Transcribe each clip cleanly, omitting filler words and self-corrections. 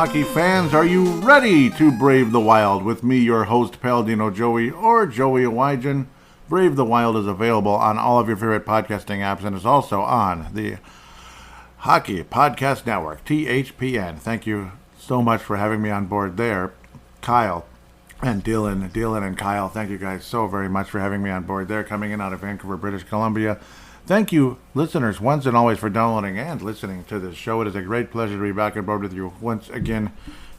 hockey fans, are you ready to brave the wild? With me, your host, Paladino Joey, or Joey Wygen. Brave the Wild is available on all of your favorite podcasting apps and is also on the Hockey Podcast Network, THPN. Thank you so much for having me on board there. Kyle and Dylan and Kyle, thank you guys so very much for having me on board there, coming in out of Vancouver, British Columbia. Thank you, listeners, once and always for downloading and listening to this show. It is a great pleasure to be back on board with you once again.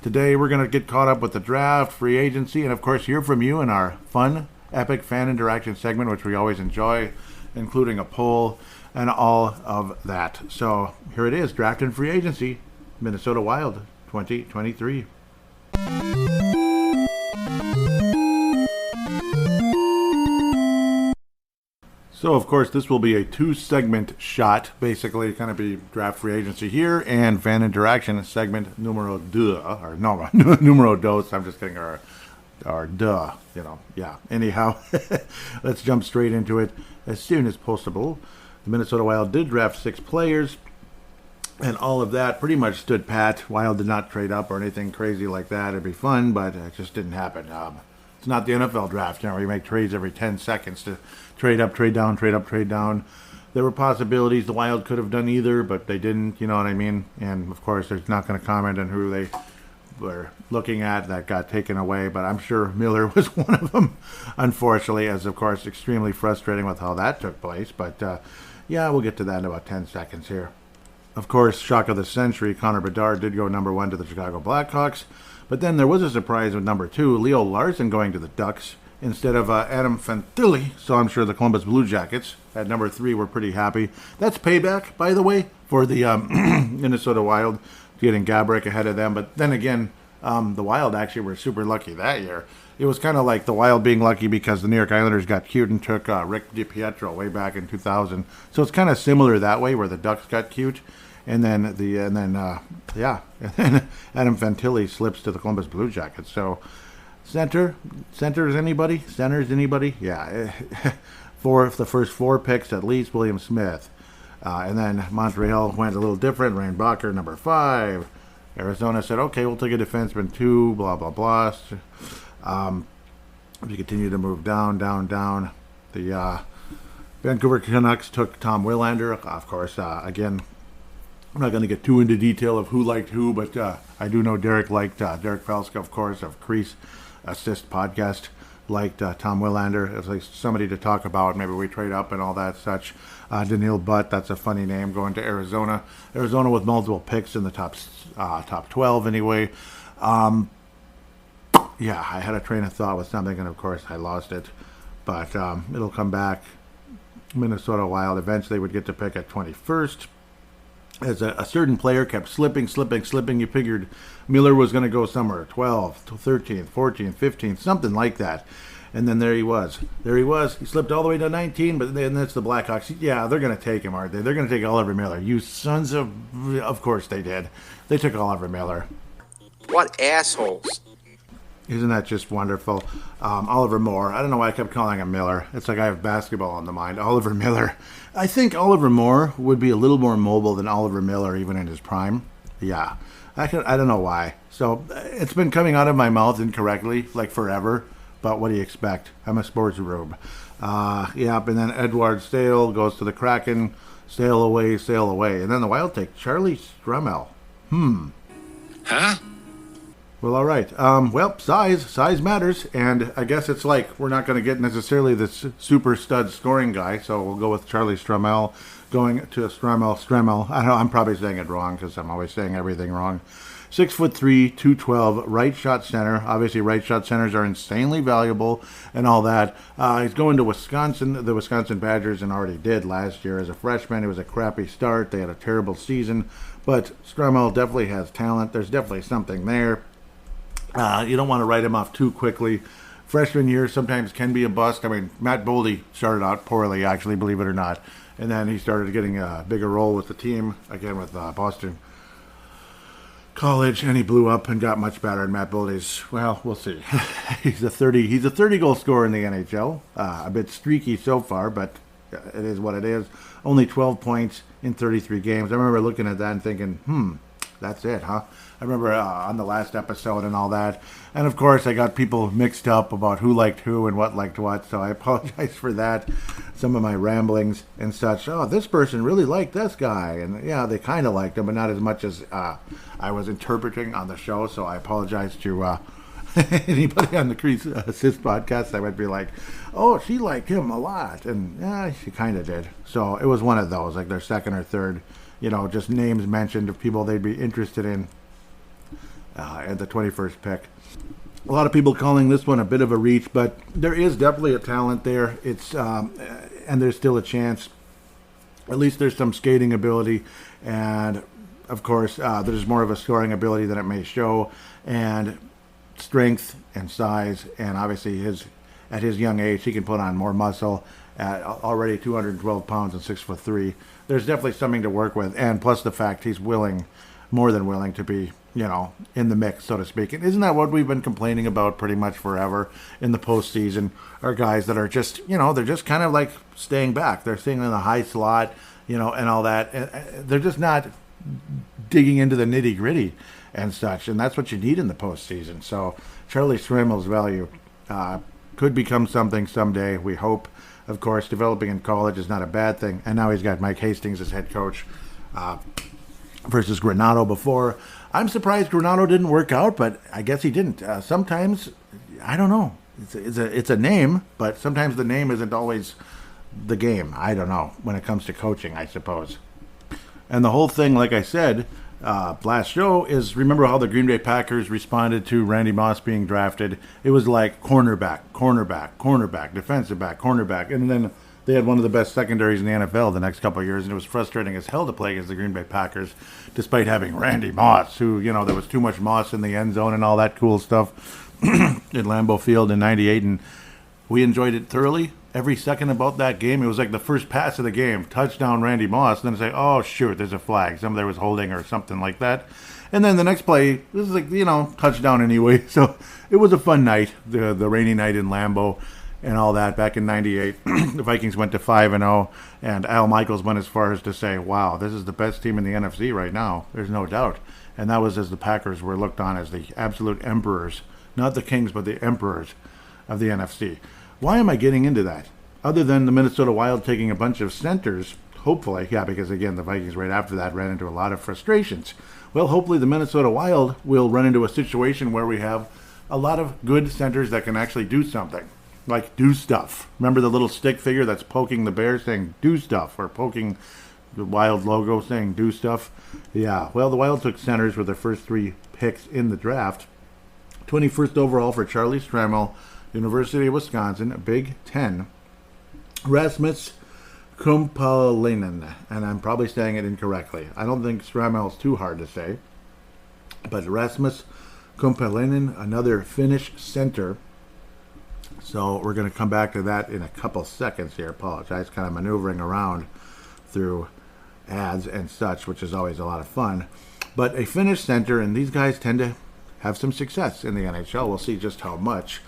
Today, we're going to get caught up with the draft, free agency, and of course, hear from you in our fun, epic fan interaction segment, which we always enjoy, including a poll and all of that. So here it is, draft and free agency, Minnesota Wild 2023. So, of course, this will be a two-segment shot, basically, kind of be draft free agency here, and fan interaction segment numero dos. I'm just kidding, or duh, yeah. Anyhow, let's jump straight into it as soon as possible. The Minnesota Wild did draft 6 players, and all of that pretty much stood pat. Wild did not trade up or anything crazy like that. It'd be fun, but it just didn't happen. It's not the NFL draft, where you make trades every 10 seconds to trade up, trade down, trade up, trade down. There were possibilities the Wild could have done either, but they didn't, you know what I mean? And, of course, there's not going to comment on who they were looking at that got taken away, but I'm sure Miller was one of them, unfortunately, as, of course, extremely frustrating with how that took place. But, yeah, we'll get to that in about 10 seconds here. Of course, shock of the century, Connor Bedard did go number 1 to the Chicago Blackhawks. But then there was a surprise with number 2, Leo Larson going to the Ducks instead of Adam Fantilli. So I'm sure the Columbus Blue Jackets at number 3 were pretty happy. That's payback, by the way, for the Minnesota Wild getting Gaborik ahead of them. But then again, the Wild actually were super lucky that year. It was kind of like the Wild being lucky because the New York Islanders got cute and took Rick DiPietro way back in 2000. So it's kind of similar that way, where the Ducks got cute. And then Adam Fantilli slips to the Columbus Blue Jackets. So centers anybody? Yeah, for the first 4 picks at least, William Smith. And then Montreal went a little different. Ryan Bacher, number 5. Arizona said, okay, we'll take a defenseman 2, blah, blah, blah. We continue to move down. The Vancouver Canucks took Tom Willander. Of course, again, I'm not going to get too into detail of who liked who, but I do know Derek liked Derek Felska, of course, of Crease Assist Podcast, liked Tom Willander as like somebody to talk about. Maybe we trade up and all that such. Daniil Butt, that's a funny name, going to Arizona. Arizona with multiple picks in the top 12 anyway. Yeah, I had a train of thought with something, and of course I lost it. But it'll come back. Minnesota Wild eventually would get to pick at 21st. As a certain player kept slipping, you figured Miller was going to go somewhere 12th, 13th, 14th, 15th, something like that. And then there he was. He slipped all the way to 19, but then that's the Blackhawks. Yeah, they're going to take him, aren't they? They're going to take Oliver Miller. You sons of... Of course they did. They took Oliver Miller. What assholes. Isn't that just wonderful? Oliver Moore. I don't know why I kept calling him Miller. It's like I have basketball on the mind. Oliver Miller. I think Oliver Moore would be a little more mobile than Oliver Miller, even in his prime. Yeah. I don't know why. So it's been coming out of my mouth incorrectly, like forever. But what do you expect? I'm a sports rube. Yep. And then Edward Sale goes to the Kraken. Sail away. And then the Wild take Charlie Strumel. Huh? Well, all right. Well, size matters, and I guess it's like we're not going to get necessarily this super stud scoring guy, so we'll go with Charlie Strumel going to Stremel. I don't know, I'm probably saying it wrong because I'm always saying everything wrong. 6'3", 212, right shot center. Obviously, right shot centers are insanely valuable and all that. He's going to Wisconsin, the Wisconsin Badgers, and already did last year as a freshman. It was a crappy start. They had a terrible season, but Stremel definitely has talent. There's definitely something there. You don't want to write him off too quickly. Freshman year sometimes can be a bust. I mean, Matt Boldy started out poorly, actually, believe it or not. And then he started getting a bigger role with the team, again with Boston College, and he blew up and got much better. And Matt Boldy's, well, we'll see. He's a 30-goal scorer in the NHL. A bit streaky so far, but it is what it is. Only 12 points in 33 games. I remember looking at that and thinking, That's it, huh? I remember on the last episode and all that. And of course, I got people mixed up about who liked who and what liked what. So I apologize for that. Some of my ramblings and such. Oh, this person really liked this guy. And yeah, they kind of liked him, but not as much as I was interpreting on the show. So I apologize to anybody on the Crease Assist podcast. I would be like, oh, she liked him a lot. And yeah, she kind of did. So it was one of those, like their second or third, just names mentioned of people they'd be interested in at the 21st pick. A lot of people calling this one a bit of a reach, but there is definitely a talent there. It's and there's still a chance. At least there's some skating ability, and of course there's more of a scoring ability than it may show, and strength and size, and obviously at his young age he can put on more muscle. At already 212 pounds and 6'3", there's definitely something to work with, and plus the fact he's more than willing to be, in the mix, so to speak. And isn't that what we've been complaining about pretty much forever in the postseason? Are guys that are just, they're just kind of like staying back. They're staying in the high slot, and all that. And they're just not digging into the nitty gritty and such. And that's what you need in the postseason. So Charlie Schremel's value could become something someday. We hope. Of course, developing in college is not a bad thing. And now he's got Mike Hastings as head coach versus Granato before. I'm surprised Granato didn't work out, but I guess he didn't. Sometimes, I don't know. It's a name, but sometimes the name isn't always the game. I don't know, when it comes to coaching, I suppose. And the whole thing, like I said, last show is, remember how the Green Bay Packers responded to Randy Moss being drafted? It was like cornerback, defensive back, cornerback. And then they had one of the best secondaries in the NFL the next couple of years, and it was frustrating as hell to play against the Green Bay Packers, despite having Randy Moss, who, there was too much Moss in the end zone and all that cool stuff at Lambeau Field in '98, and we enjoyed it thoroughly. Every second about that game, it was like the first pass of the game, touchdown Randy Moss, and then say, oh, shoot, there's a flag. Somebody was holding or something like that. And then the next play, this is like, touchdown anyway. So it was a fun night, the rainy night in Lambeau and all that back in '98. The Vikings went to 5-0, and Al Michaels went as far as to say, wow, this is the best team in the NFC right now. There's no doubt. And that was as the Packers were looked on as the absolute emperors, not the kings, but the emperors of the NFC. Why am I getting into that? Other than the Minnesota Wild taking a bunch of centers, hopefully, because again, the Vikings right after that ran into a lot of frustrations. Well, hopefully the Minnesota Wild will run into a situation where we have a lot of good centers that can actually do something. Like do stuff. Remember the little stick figure that's poking the bear saying do stuff, or poking the Wild logo saying do stuff? Yeah, well, the Wild took centers with their first 3 picks in the draft. 21st overall for Charlie Stremel, University of Wisconsin, Big Ten. Rasmus Kumpalainen, and I'm probably saying it incorrectly. I don't think Stremel's too hard to say. But Rasmus Kumpalainen, another Finnish center. So we're going to come back to that in a couple seconds here. Apologize, kind of maneuvering around through ads and such, which is always a lot of fun. But a Finnish center, and these guys tend to have some success in the NHL. We'll see just how much.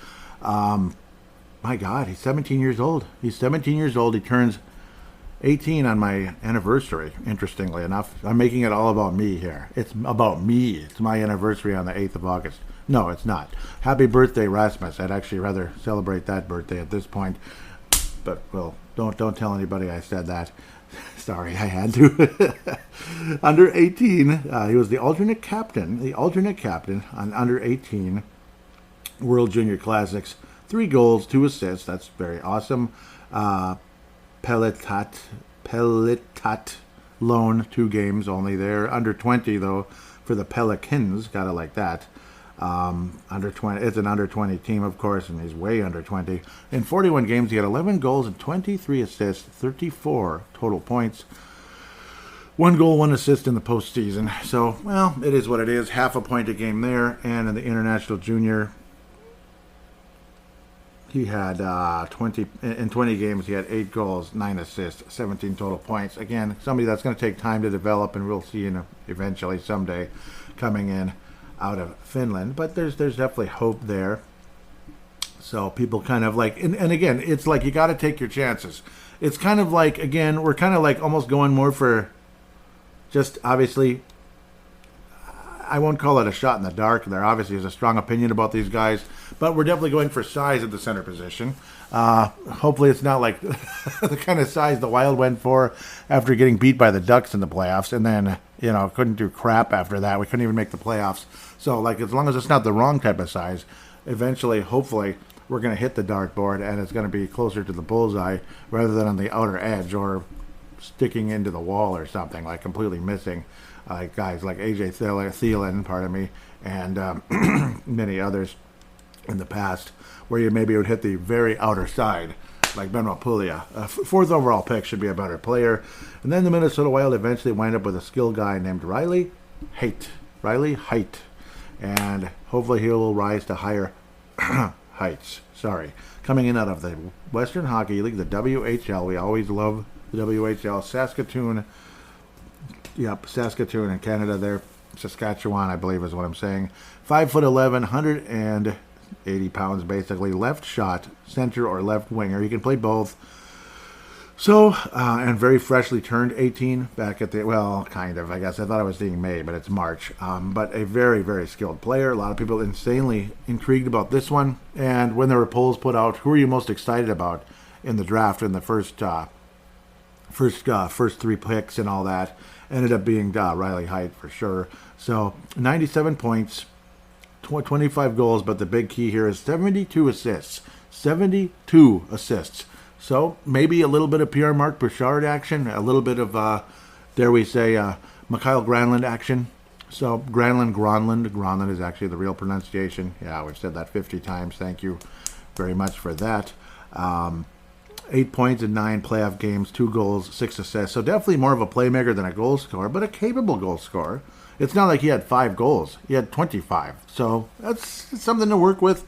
My God, he's 17 years old. He's 17 years old. He turns 18 on my anniversary, interestingly enough. I'm making it all about me here. It's about me. It's my anniversary on the 8th of August. No, it's not. Happy birthday, Rasmus. I'd actually rather celebrate that birthday at this point. But, well, don't tell anybody I said that. Sorry, I had to. Under 18, he was the alternate captain on under 18 World Junior Classics. 3 goals, 2 assists. That's very awesome. Pelitat loan, 2 games only there. Under 20, though, for the Pelicans. Gotta like that. Under 20, it's an under 20 team, of course, and he's way under 20. In 41 games, he had 11 goals and 23 assists, 34 total points. 1 goal, 1 assist in the postseason. So, well, it is what it is. Half a point a game there. And in the International Junior, he had 20 games. He had 8 goals, 9 assists, 17 total points. Again, somebody that's going to take time to develop, and we'll see eventually someday coming in out of Finland. But there's definitely hope there. So people kind of like, and again, it's like you got to take your chances. It's kind of like, again, we're kind of like almost going more for just obviously, I won't call it a shot in the dark. There obviously is a strong opinion about these guys, but we're definitely going for size at the center position. Hopefully it's not like the kind of size the Wild went for after getting beat by the Ducks in the playoffs, and then, couldn't do crap after that. We couldn't even make the playoffs. So, like, as long as it's not the wrong type of size, eventually, hopefully, we're going to hit the dartboard, and it's going to be closer to the bullseye rather than on the outer edge or sticking into the wall or something, like completely missing. Like guys like AJ Thielen, pardon me, and many others in the past, where you maybe would hit the very outer side, like Benoit Pouliot. Fourth overall pick should be a better player. And then the Minnesota Wild eventually wind up with a skilled guy named Riley Heidt. Riley Heidt. And hopefully he will rise to higher heights. Coming in out of the Western Hockey League, the WHL. We always love the WHL. Saskatoon in Canada there. Saskatchewan, I believe is what I'm saying. 5'11", 180 pounds basically. Left shot, center or left winger. You can play both. So, and very freshly turned 18 back at kind of, I guess. I thought I was seeing May, but it's March. But a very, very skilled player. A lot of people insanely intrigued about this one. And when there were polls put out, who are you most excited about in the draft in the first three picks and all that? Ended up being Riley Heidt for sure. So 97 points, 25 goals, but the big key here is 72 assists. 72 assists. So maybe a little bit of Pierre Marc Bouchard action, a little bit of, dare we say, Mikael Granlund action. So Granlund is actually the real pronunciation. Yeah, we've said that 50 times. Thank you very much for that. 8 points in 9 playoff games, 2 goals, 6 assists. So definitely more of a playmaker than a goal scorer, but a capable goal scorer. It's not like he had 5 goals. He had 25. So that's something to work with.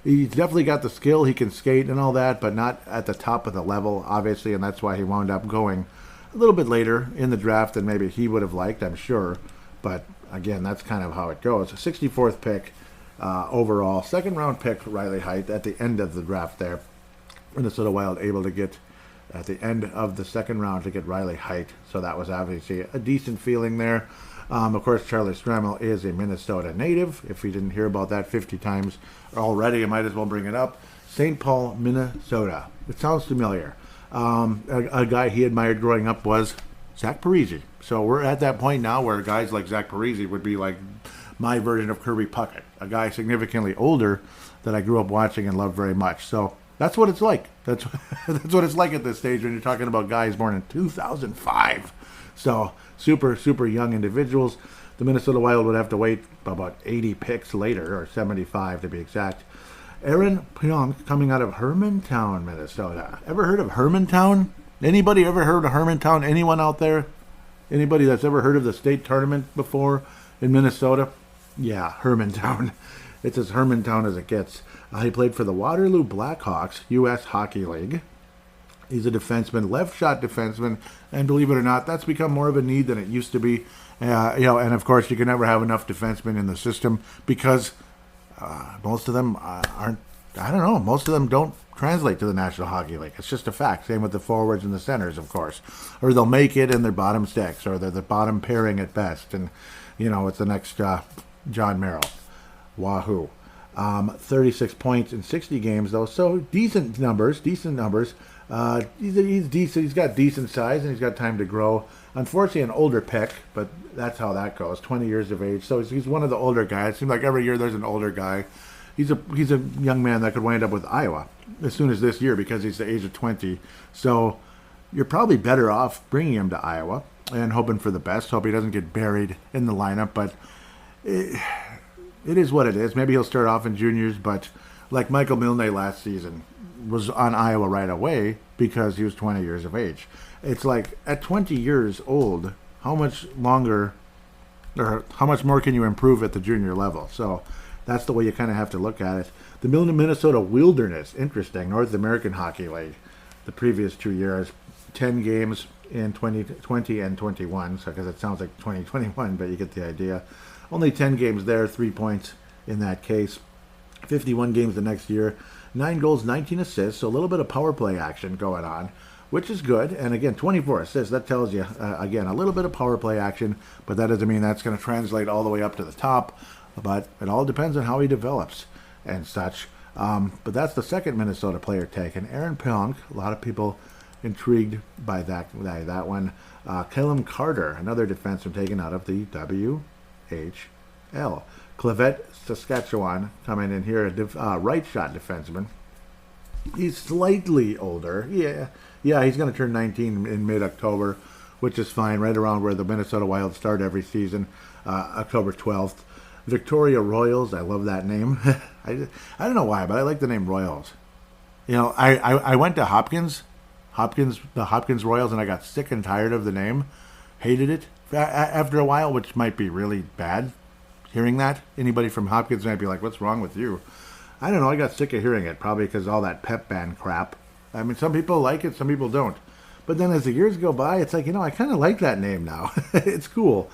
He's definitely got the skill. He can skate and all that, but not at the top of the level, obviously, and that's why he wound up going a little bit later in the draft than maybe he would have liked, I'm sure. But, again, that's kind of how it goes. 64th pick overall. Second-round pick, Riley Heidt, at the end of the draft there. Minnesota Wild able to get, at the end of the second round, to get Riley Heidt. So that was obviously a decent feeling there. Of course, Charlie Stramel is a Minnesota native. If you didn't hear about that 50 times already, I might as well bring it up. St. Paul, Minnesota. It sounds familiar. A guy he admired growing up was Zach Parise. So we're at that point now where guys like Zach Parise would be like my version of Kirby Puckett, a guy significantly older that I grew up watching and loved very much. So that's what it's like. That's what it's like at this stage when you're talking about guys born in 2005. So super, super young individuals. The Minnesota Wild would have to wait about 80 picks later, or 75 to be exact. Aaron Pionk coming out of Hermantown, Minnesota. Ever heard of Hermantown? Anybody ever heard of Hermantown? Anyone out there? Anybody that's ever heard of the state tournament before in Minnesota? Yeah, Hermantown. It's as Hermantown as it gets. He played for the Waterloo Blackhawks, U.S. Hockey League. He's a defenseman, left-shot defenseman, and believe it or not, that's become more of a need than it used to be. And of course, you can never have enough defensemen in the system because most of them aren't. I don't know. Most of them don't translate to the National Hockey League. It's just a fact. Same with the forwards and the centers, of course, or they'll make it in their bottom six, or they're the bottom pairing at best, and it's the next John Merrill. Wahoo. 36 points in 60 games, though, so decent numbers. He's decent. He's got decent size, and he's got time to grow. Unfortunately, an older pick, but that's how that goes. 20 years of age, so he's one of the older guys. It seems like every year there's an older guy. He's a young man that could wind up with Iowa as soon as this year because he's the age of 20. So you're probably better off bringing him to Iowa and hoping for the best. Hope he doesn't get buried in the lineup, but it is what it is. Maybe he'll start off in juniors, but like Michael Milne last season was on Iowa right away because he was 20 years of age. It's like at 20 years old, how much longer or how much more can you improve at the junior level? So that's the way you kind of have to look at it. The Minnesota Wilderness, interesting, North American Hockey League, the previous 2 years, 10 games in 2020 and 21, so because it sounds like 2021, but you get the idea. Only 10 games there, 3 points in that case. 51 games the next year. 9 goals, 19 assists, so a little bit of power play action going on. which is good. And again, 24 assists. That tells you, again, a little bit of power play action, but that doesn't mean that's going to translate all the way up to the top. But it all depends on how he develops and such. But that's the second Minnesota player taken. Aaron Pionk, a lot of people intrigued by that one. Callum Carter, another defenseman taken out of the WHL. Clavet, Saskatchewan, coming in here, a right shot defenseman. He's slightly older. Yeah, he's going to turn 19 in mid-October, which is fine, right around where the Minnesota Wild start every season, October 12th. Victoria Royals, I love that name. I don't know why, but I like the name Royals. You know, I went to Hopkins, the Hopkins Royals, and I got sick and tired of the name. Hated it after a while, which might be really bad. Hearing that, anybody from Hopkins might be like, "What's wrong with you?" I don't know. I got sick of hearing it, probably because all that pep band crap. I mean, some people like it, some people don't. But then as the years go by, it's like, I kind of like that name now. It's cool.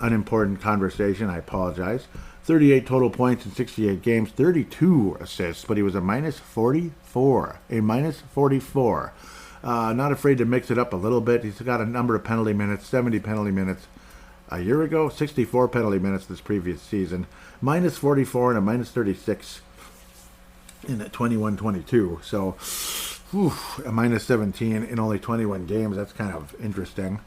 Unimportant conversation. I apologize. 38 total points in 68 games, 32 assists, but he was a minus 44. A minus 44. Not afraid to mix it up a little bit. He's got a number of penalty minutes, 70 penalty minutes. A year ago, 64 penalty minutes this previous season. Minus 44 and a minus 36 in 21-22. So, a minus 17 in only 21 games. That's kind of interesting,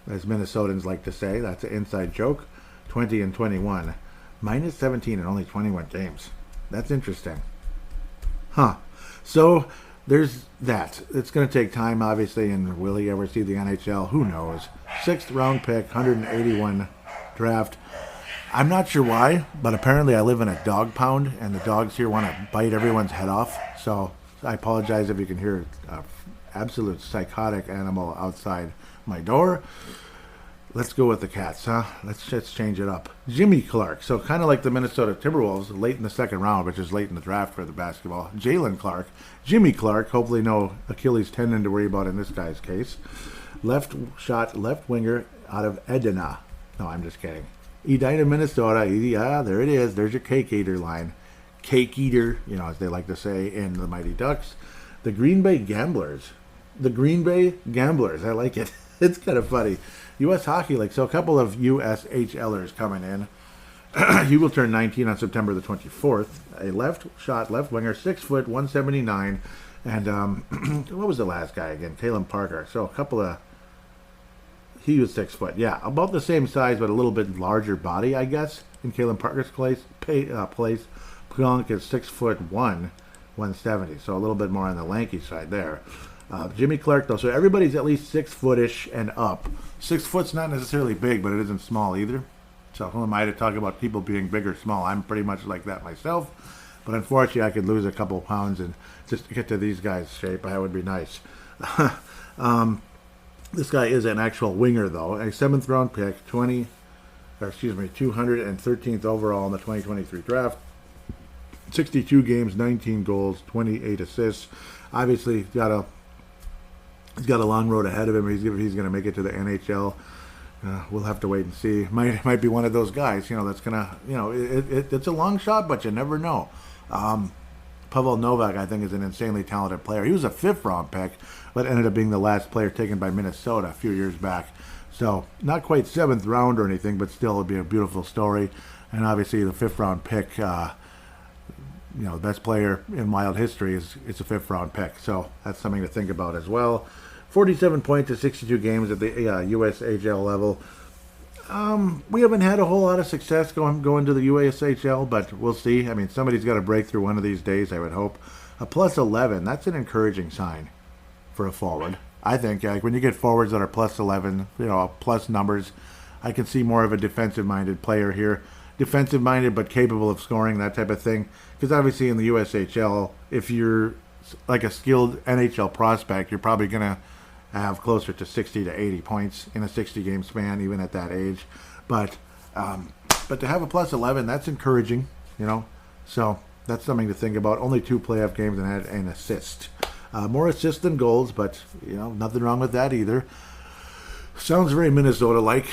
as Minnesotans like to say. That's an inside joke. 20 and 21. Minus 17 in only 21 games. That's interesting. So, there's that. It's going to take time, obviously, and will he ever see the NHL? Who knows? 6th round pick, 181 draft. I'm not sure why, but apparently I live in a dog pound, and the dogs here want to bite everyone's head off. So I apologize if you can hear an absolute psychotic animal outside my door. Let's go with the cats, huh? Let's just change it up. Jimmy Clark. So kind of like the Minnesota Timberwolves, late in the second round, which is late in the draft for the basketball. Jalen Clark. Jimmy Clark. Hopefully no Achilles tendon to worry about in this guy's case. Left winger out of Edina. No, I'm just kidding. Edina, Minnesota. Yeah, there it is. There's your cake eater line. Cake eater, as they like to say in the Mighty Ducks. The Green Bay Gamblers. The Green Bay Gamblers. I like it. It's kind of funny. U.S. Hockey League. So a couple of USHLers coming in. He will turn 19 on September the 24th. A left winger, 6 foot, 179. And what was the last guy again? Caleb Parker. So a couple of... He was 6 foot. Yeah, about the same size, but a little bit larger body, I guess, in Caleb Parker's place. Pionk is 6 foot 170. So a little bit more on the lanky side there. Jimmy Clark, though, so everybody's at least 6 footish and up. 6 foot's not necessarily big, but it isn't small either. So who am I to talk about people being big or small? I'm pretty much like that myself. But unfortunately, I could lose a couple of pounds and just get to these guys' shape. That would be nice. This guy is an actual winger, though. A 7th round pick, 213th overall in the 2023 draft. 62 games, 19 goals, 28 assists. Obviously, he's got a long road ahead of him. He's going to make it to the NHL. We'll have to wait and see. Might be one of those guys, that's going to, it's a long shot, but you never know. Pavel Novak, I think, is an insanely talented player. He was a 5th round pick, but ended up being the last player taken by Minnesota a few years back. So not quite 7th round or anything, but still it'd be a beautiful story. And obviously the 5th round pick, the best player in Wild history it's a 5th round pick. So that's something to think about as well. 47 points in 62 games at the USHL level. We haven't had a whole lot of success going to the USHL, but we'll see. I mean, somebody's got to break through one of these days, I would hope. A plus 11, that's an encouraging sign for a forward. I think like when you get forwards that are plus 11, plus numbers, I can see more of a defensive-minded player here. Defensive-minded but capable of scoring, that type of thing. Because obviously in the USHL, if you're like a skilled NHL prospect, you're probably going to have closer to 60 to 80 points in a 60-game span, even at that age. But to have a plus 11, that's encouraging, So that's something to think about. Only 2 playoff games and had an assist. More assists than goals, but, nothing wrong with that either. Sounds very Minnesota-like.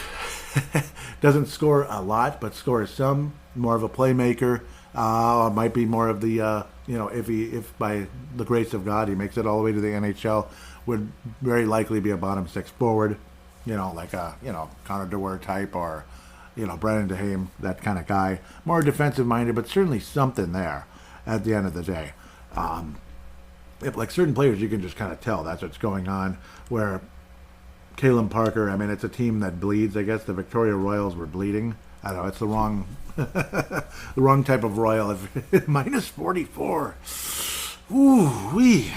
Doesn't score a lot, but scores some. More of a playmaker. Might be more of the if by the grace of God he makes it all the way to the NHL, would very likely be a bottom six forward, like a Connor DeWer type, or Brendan Duhaime, that kind of guy, more defensive minded, but certainly something there at the end of the day. Like certain players, you can just kind of tell that's what's going on. Where Caleb Parker, I mean, it's a team that bleeds. I guess the Victoria Royals were bleeding. I don't know, it's the wrong the wrong type of Royal. If minus 44. Ooh wee.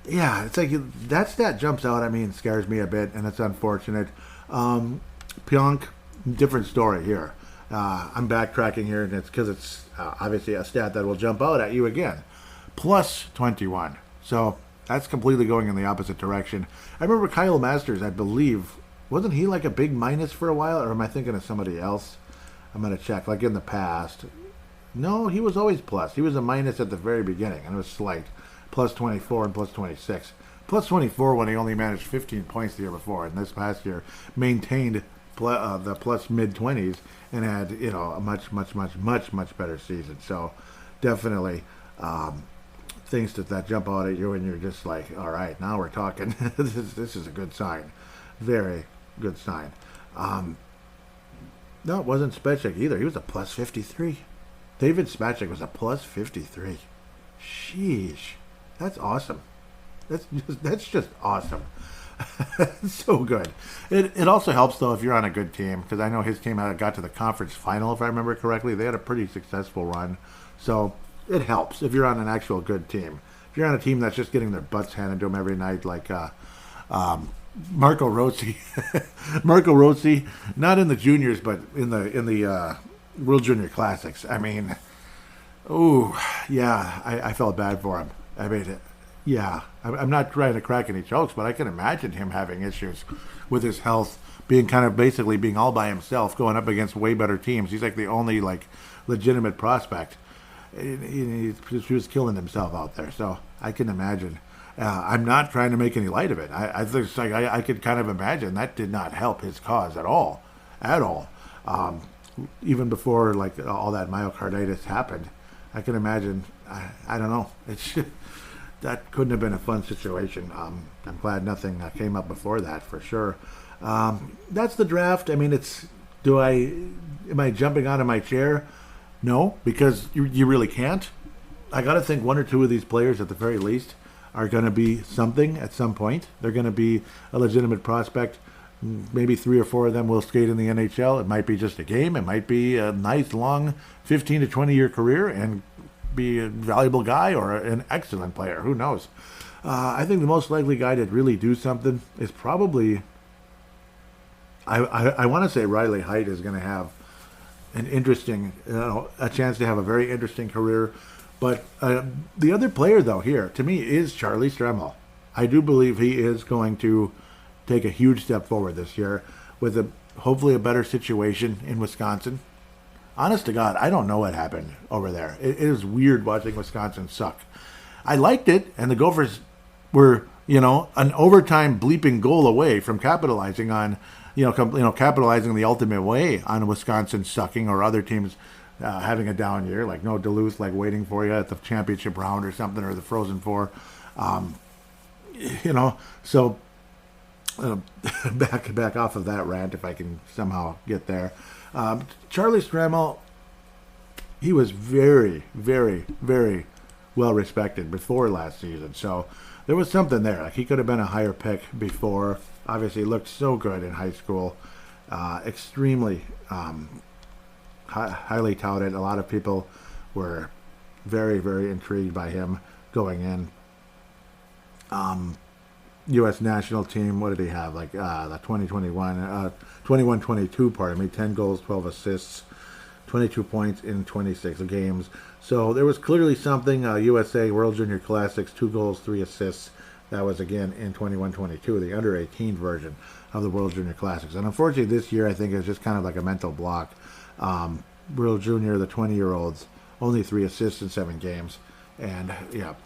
Yeah, it's like that stat jumps out at me and scares me a bit, and it's unfortunate. Pionk, different story here. I'm backtracking here, and it's because it's obviously a stat that will jump out at you again. Plus 21. So that's completely going in the opposite direction. I remember Kyle Masters, I believe, wasn't he like a big minus for a while, or am I thinking of somebody else? I'm going to check, like in the past. No, he was always plus. He was a minus at the very beginning, and it was slight. Plus 24 and plus 26. Plus 24 when he only managed 15 points the year before, and this past year maintained the plus mid-20s and had, a much better season. So definitely things that jump out at you, and you're just like, all right, now we're talking. This is a good sign. Very good sign. No, it wasn't Spacek either. He was a plus 53. David Spacek was a plus 53. Sheesh. That's awesome. That's just awesome. So good. It also helps, though, if you're on a good team, because I know his team got to the conference final, if I remember correctly. They had a pretty successful run. So it helps if you're on an actual good team. If you're on a team that's just getting their butts handed to them every night, like Marco Rossi. Marco Rossi, not in the juniors, but in the World Junior Classics. I mean, I felt bad for him. I mean, yeah, I'm not trying to crack any jokes, but I can imagine him having issues with his health, being all by himself, going up against way better teams. He's like the only legitimate prospect. He was killing himself out there, so I can imagine. I'm not trying to make any light of it. I think I could kind of imagine that did not help his cause at all. Even before all that myocarditis happened, I can imagine. I don't know. That couldn't have been a fun situation. I'm glad nothing came up before that, for sure. That's the draft. I mean, am I jumping out of my chair? No, because you really can't. I got to think one or two of these players at the very least are going to be something at some point. They're going to be a legitimate prospect. Maybe 3 or 4 of them will skate in the NHL. It might be just a game. It might be a nice, long 15 to 20-year career and be a valuable guy or an excellent player. Who knows? I think the most likely guy to really do something is probably, I want to say Riley Heidt is going to have an interesting, a chance to have a very interesting career. But the other player, though, here, to me, is Charlie Stremmel. I do believe he is going to take a huge step forward this year with hopefully a better situation in Wisconsin. Honest to God, I don't know what happened over there. It is weird watching Wisconsin suck. I liked it, and the Gophers were, an overtime bleeping goal away from capitalizing on, capitalizing the ultimate way on Wisconsin sucking or other teams having a down year, like no Duluth, waiting for you at the championship round or something, or the Frozen Four. So back off of that rant if I can somehow get there. Charlie Stremmel, he was very, very, very well respected before last season. So there was something there. He could have been a higher pick before. Obviously, he looked so good in high school. Extremely highly touted. A lot of people were very, very intrigued by him going in. U.S. national team, what did he have? The 21-22, pardon me, 10 goals, 12 assists, 22 points in 26 games. So there was clearly something. USA World Junior Classics, 2 goals, 3 assists. That was, again, in 21-22, the under-18 version of the World Junior Classics. And unfortunately, this year, I think, is just kind of like a mental block. World Junior, the 20-year-olds, only 3 assists in 7 games. And, yeah,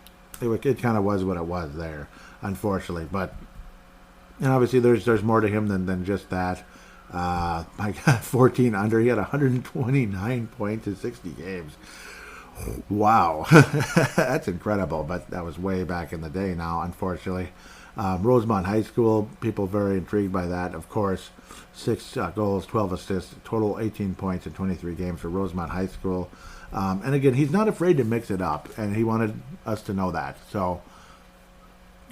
it kind of was what it was there, unfortunately. But obviously there's more to him than just that. My God, 14 under. He had 129 points in 60 games. Wow. That's incredible, but that was way back in the day now, unfortunately. Rosemont High School, people very intrigued by that, of course. 6 goals, 12 assists, total 18 points in 23 games for Rosemont High School. And again, he's not afraid to mix it up, and he wanted us to know that. So,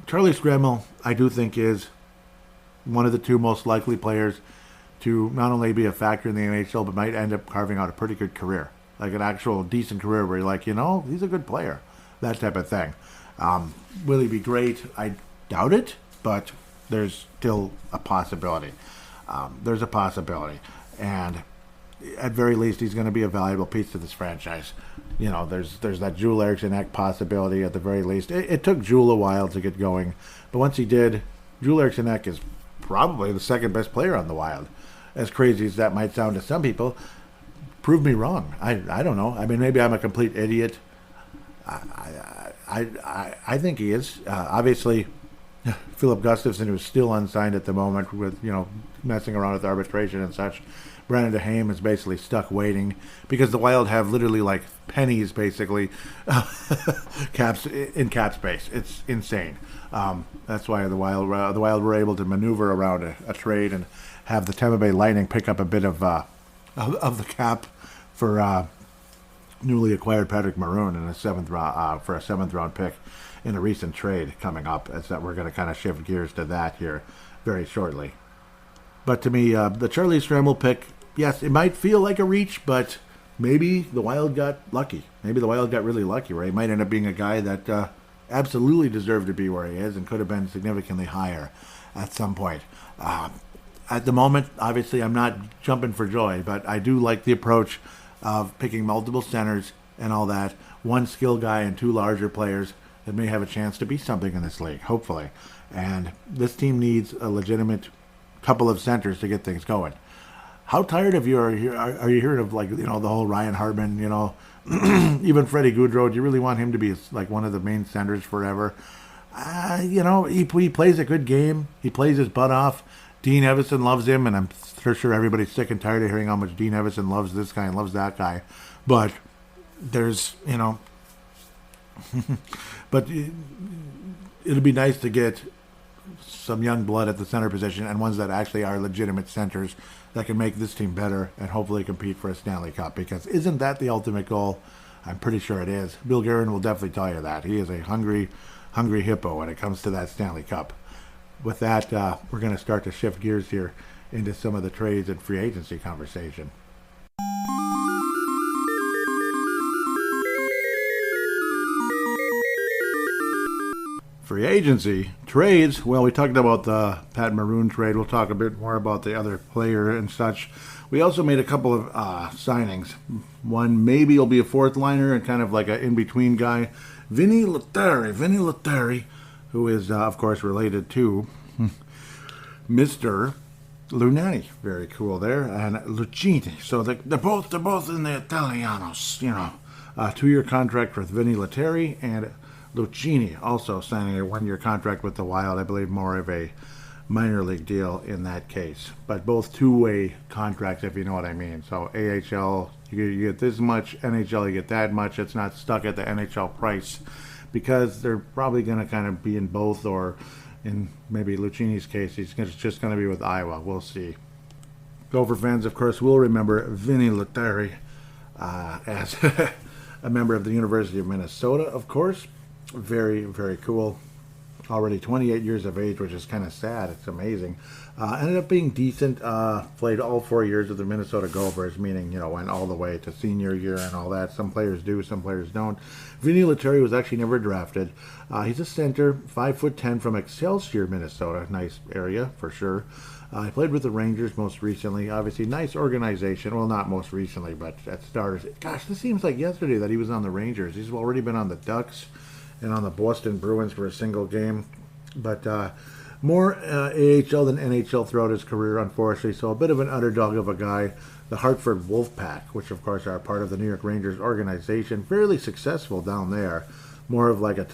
Charlie Scremmel, I do think, is one of the 2 most likely players to not only be a factor in the NHL, but might end up carving out a pretty good career. Like an actual decent career where you're like, he's a good player. That type of thing. Will he be great? I doubt it, but there's still a possibility. There's a possibility. And at very least, he's going to be a valuable piece to this franchise. There's that Joel Eriksson-Ek possibility at the very least. It took Joel a while to get going, but once he did, Joel Eriksson-Ek is probably the second best player on the Wild. As crazy as that might sound to some people, prove me wrong. I don't know. I mean, maybe I'm a complete idiot. I think he is. Obviously, Filip Gustavsson, who's still unsigned at the moment with, messing around with arbitration and such. Brandon Duhaime is basically stuck waiting because the Wild have literally like pennies, basically, cap space. It's insane. That's why the Wild were able to maneuver around a trade and have the Tampa Bay Lightning pick up a bit of the cap for newly acquired Patrick Maroon in for a 7th round pick in a recent trade coming up. As that we're going to kind of shift gears to that here very shortly. But to me, the Charlie Scremmel pick, yes, it might feel like a reach, but maybe the Wild got lucky. Maybe the Wild got really lucky, right? He might end up being a guy that absolutely deserved to be where he is and could have been significantly higher at some point. At the moment, obviously, I'm not jumping for joy, but I do like the approach of picking multiple centers and all that. 1 skill guy and 2 larger players that may have a chance to be something in this league, hopefully. And this team needs a legitimate couple of centers to get things going. How tired of you are you hearing of, like, the whole Ryan Hartman, even Freddie Gaudreau? Do you really want him to be like one of the main centers forever? He plays a good game. He plays his butt off. Dean Evison loves him, and I'm sure everybody's sick and tired of hearing how much Dean Evison loves this guy and loves that guy. But there's, but it'll be nice to get some young blood at the center position and ones that actually are legitimate centers that can make this team better and hopefully compete for a Stanley Cup, because isn't that the ultimate goal? I'm pretty sure it is. Bill Guerin will definitely tell you that. He is a hungry hippo when it comes to that Stanley Cup. With that, we're going to start to shift gears here into some of the trades and free agency conversation. Free agency. Trades. Well, we talked about the Pat Maroon trade. We'll talk a bit more about the other player and such. We also made a couple of signings. One maybe will be a 4th liner and kind of like an in-between guy. Vinny Lettieri, who is, of course, related to Mr. Lunani. Very cool there. And Lucchini. So they're both in the Italianos, 2-year contract with Vinny Lettieri, and Lucchini also signing a 1-year contract with the Wild. I believe more of a minor league deal in that case. But both 2-way contracts, if you know what I mean. So AHL, you get this much. NHL, you get that much. It's not stuck at the NHL price, because they're probably going to kind of be in both, or in maybe Lucchini's case, he's just going to be with Iowa. We'll see. Gopher fans, of course, will remember Vinny Lettieri as a member of the University of Minnesota, of course. Very, very cool. Already 28 years of age, which is kind of sad. It's amazing. Ended up being decent. Played all 4 years with the Minnesota Gophers, meaning, went all the way to senior year and all that. Some players do, some players don't. Vinny Lettieri was actually never drafted. He's a center, 5'10" from Excelsior, Minnesota. Nice area, for sure. He played with the Rangers most recently. Obviously, nice organization. Well, not most recently, but at Stars. Gosh, this seems like yesterday that he was on the Rangers. He's already been on the Ducks and on the Boston Bruins for a single game. But more AHL than NHL throughout his career, unfortunately. So a bit of an underdog of a guy. The Hartford Wolfpack, which of course are part of the New York Rangers organization. Fairly successful down there. More of like a,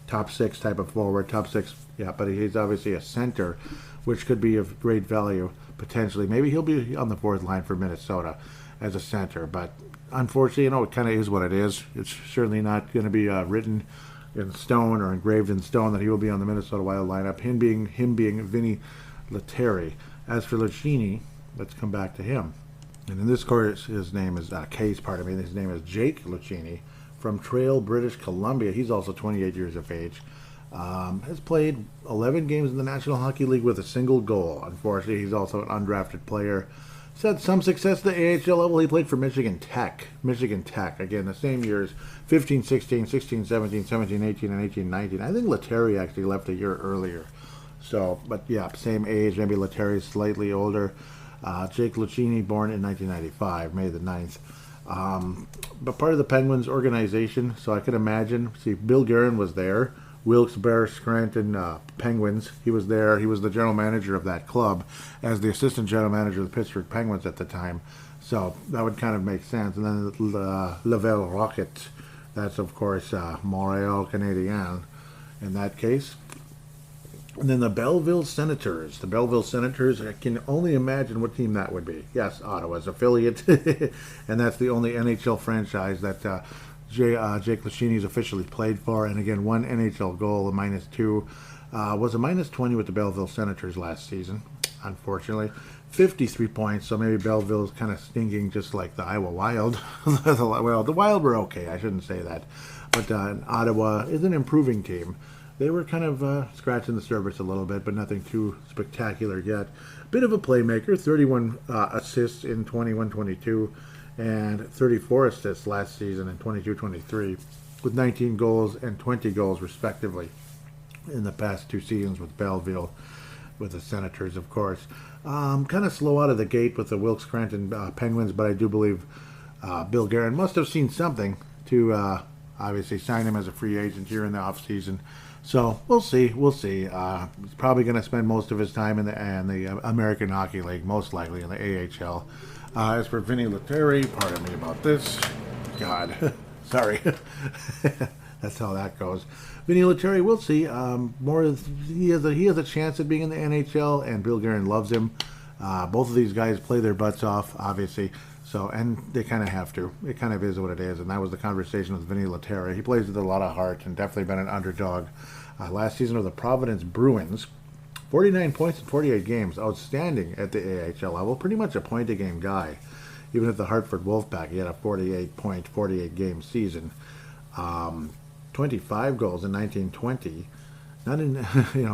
top 6 type of forward. Top 6, yeah, but he's obviously a center, which could be of great value, potentially. Maybe he'll be on the 4th line for Minnesota as a center. But unfortunately, it kind of is what it is. It's certainly not going to be written in stone or engraved in stone that he will be on the Minnesota Wild lineup. Him being Vinny Lettieri. As for Lucchini, let's come back to him. And in this course, his name is his name is Jake Lucchini from Trail, British Columbia. He's also 28 years of age. Has played 11 games in the National Hockey League with a single goal. Unfortunately, he's also an undrafted player. He's had some success at the AHL level. He played for Michigan Tech. Again, the same years, 15, 16, 16, 17, 17, 18, and 18, 19. I think Lettieri actually left a year earlier. So, but yeah, same age. Maybe Lettieri's slightly older. Jake Lucchini, born in 1995, May the 9th. But part of the Penguins organization, so I could imagine. See, Bill Guerin was there. Wilkes-Barre Scranton Penguins. He was there. He was the general manager of that club as the assistant general manager of the Pittsburgh Penguins at the time. So that would kind of make sense. And then the Laval Rocket. That's, of course, Montreal Canadiens in that case. And then the Belleville Senators. The Belleville Senators, I can only imagine what team that would be. Yes, Ottawa's affiliate. And that's the only NHL franchise that Jake Lucchini's officially played for. And again, one NHL goal, a -2. Was a -20 with the Belleville Senators last season, unfortunately. 53 points, so maybe Belleville's kind of stinking just like the Iowa Wild. Well, the Wild were okay, I shouldn't say that. But Ottawa is an improving team. They were kind of scratching the surface a little bit, but nothing too spectacular yet. Bit of a playmaker, 31 assists in 21-22, and 34 assists last season in 22-23, with 19 goals and 20 goals respectively in the past two seasons with Belleville, with the Senators, of course. Kind of slow out of the gate with the Wilkes-Scranton Penguins, but I do believe Bill Guerin must have seen something to obviously sign him as a free agent here in the offseason. So we'll see. He's probably going to spend most of his time in the American Hockey League, most likely in the AHL. As for Vinny Lettieri, pardon me about this. God, sorry. That's how that goes. Vinny Lettieri, we'll see. He has a chance at being in the NHL, and Bill Guerin loves him. Both of these guys play their butts off, obviously. So, and they kind of have to. It kind of is what it is, and that was the conversation with Vinny Lettieri. He plays with a lot of heart and definitely been an underdog. Last season with the Providence Bruins, 49 points in 48 games, outstanding at the AHL level, pretty much a point-a-game guy. Even at the Hartford Wolfpack, he had a 48-point, 48-game season. 25 goals in 1920, not in,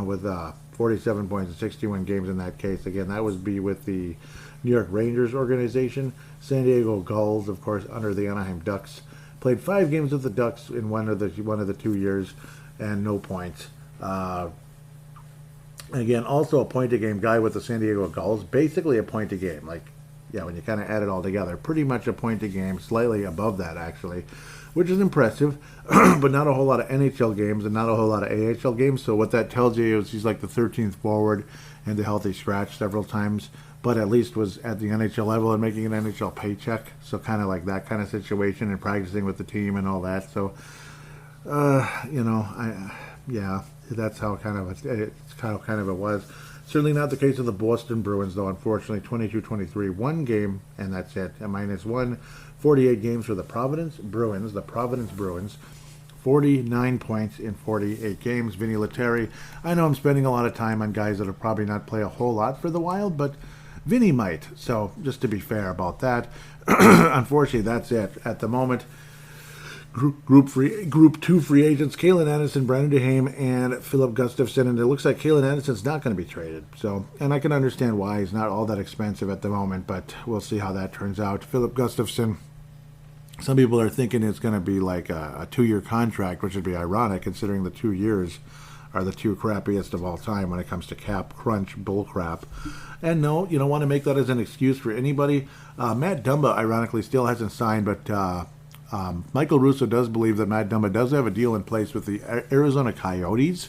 with 47 points in 61 games in that case. Again, that would be with the New York Rangers organization. San Diego Gulls, of course, under the Anaheim Ducks. Played 5 games with the Ducks in one of the 2 years, and no points. Again, also a point-a-game guy with the San Diego Gulls. Basically a point-a-game. When you kind of add it all together, pretty much a point-a-game, slightly above that, actually, which is impressive, but not a whole lot of NHL games and not a whole lot of AHL games. So what that tells you is he's like the 13th forward and a healthy scratch several times, but at least was at the NHL level and making an NHL paycheck. So kind of like that kind of situation and practicing with the team and all that. So, that's how kind of it was. Certainly not the case of the Boston Bruins, though, unfortunately. 22-23, one game, and that's it. A -1, 48 games for the Providence Bruins. 49 points in 48 games. Vinny Lettieri, I know I'm spending a lot of time on guys that will probably not play a whole lot for the Wild, but Vinny might. So, just to be fair about that. Unfortunately, that's it at the moment. Group 2 free agents, Calen Addison, Brandon Duhaime, and Filip Gustavsson, and it looks like Calen Addison's not going to be traded. So, and I can understand why. He's not all that expensive at the moment, but we'll see how that turns out. Filip Gustavsson, some people are thinking it's going to be like a 2-year contract, which would be ironic considering the 2 years are the 2 crappiest of all time when it comes to cap crunch bullcrap. And no, you don't want to make that as an excuse for anybody. Matt Dumba, ironically, still hasn't signed, but Michael Russo does believe that Matt Dumba does have a deal in place with the Arizona Coyotes.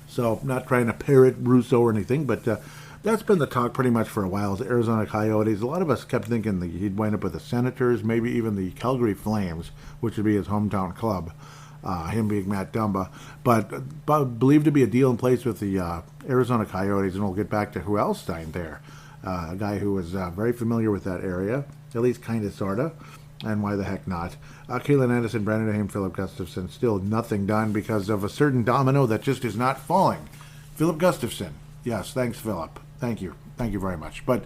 So, not trying to parrot Russo or anything, but that's been the talk pretty much for a while, the Arizona Coyotes. A lot of us kept thinking that he'd wind up with the Senators, maybe even the Calgary Flames, which would be his hometown club, him being Matt Dumba. But believed to be a deal in place with the Arizona Coyotes, and we'll get back to who else signed there. A guy who was very familiar with that area, at least kind of, sort of. and why the heck not? Calen Addison, Brandon Duhaime, Filip Gustavsson, still nothing done because of a certain domino that just is not falling. Filip Gustavsson. Yes, thanks, Philip. Thank you. Thank you very much. But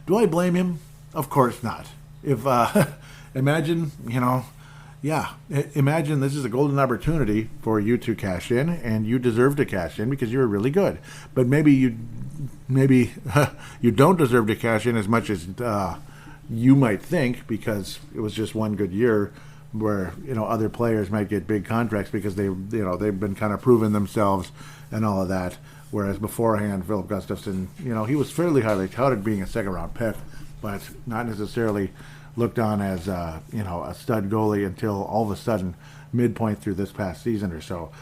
do I blame him? Of course not. If, imagine, imagine this is a golden opportunity for you to cash in, and you deserve to cash in because you're really good. But maybe you don't deserve to cash in as much as you might think, because it was just one good year where other players might get big contracts because they've been kind of proving themselves and all of that. Whereas beforehand, Filip Gustavsson, he was fairly highly touted being a second-round pick, but not necessarily looked on as a stud goalie until all of a sudden midpoint through this past season or so.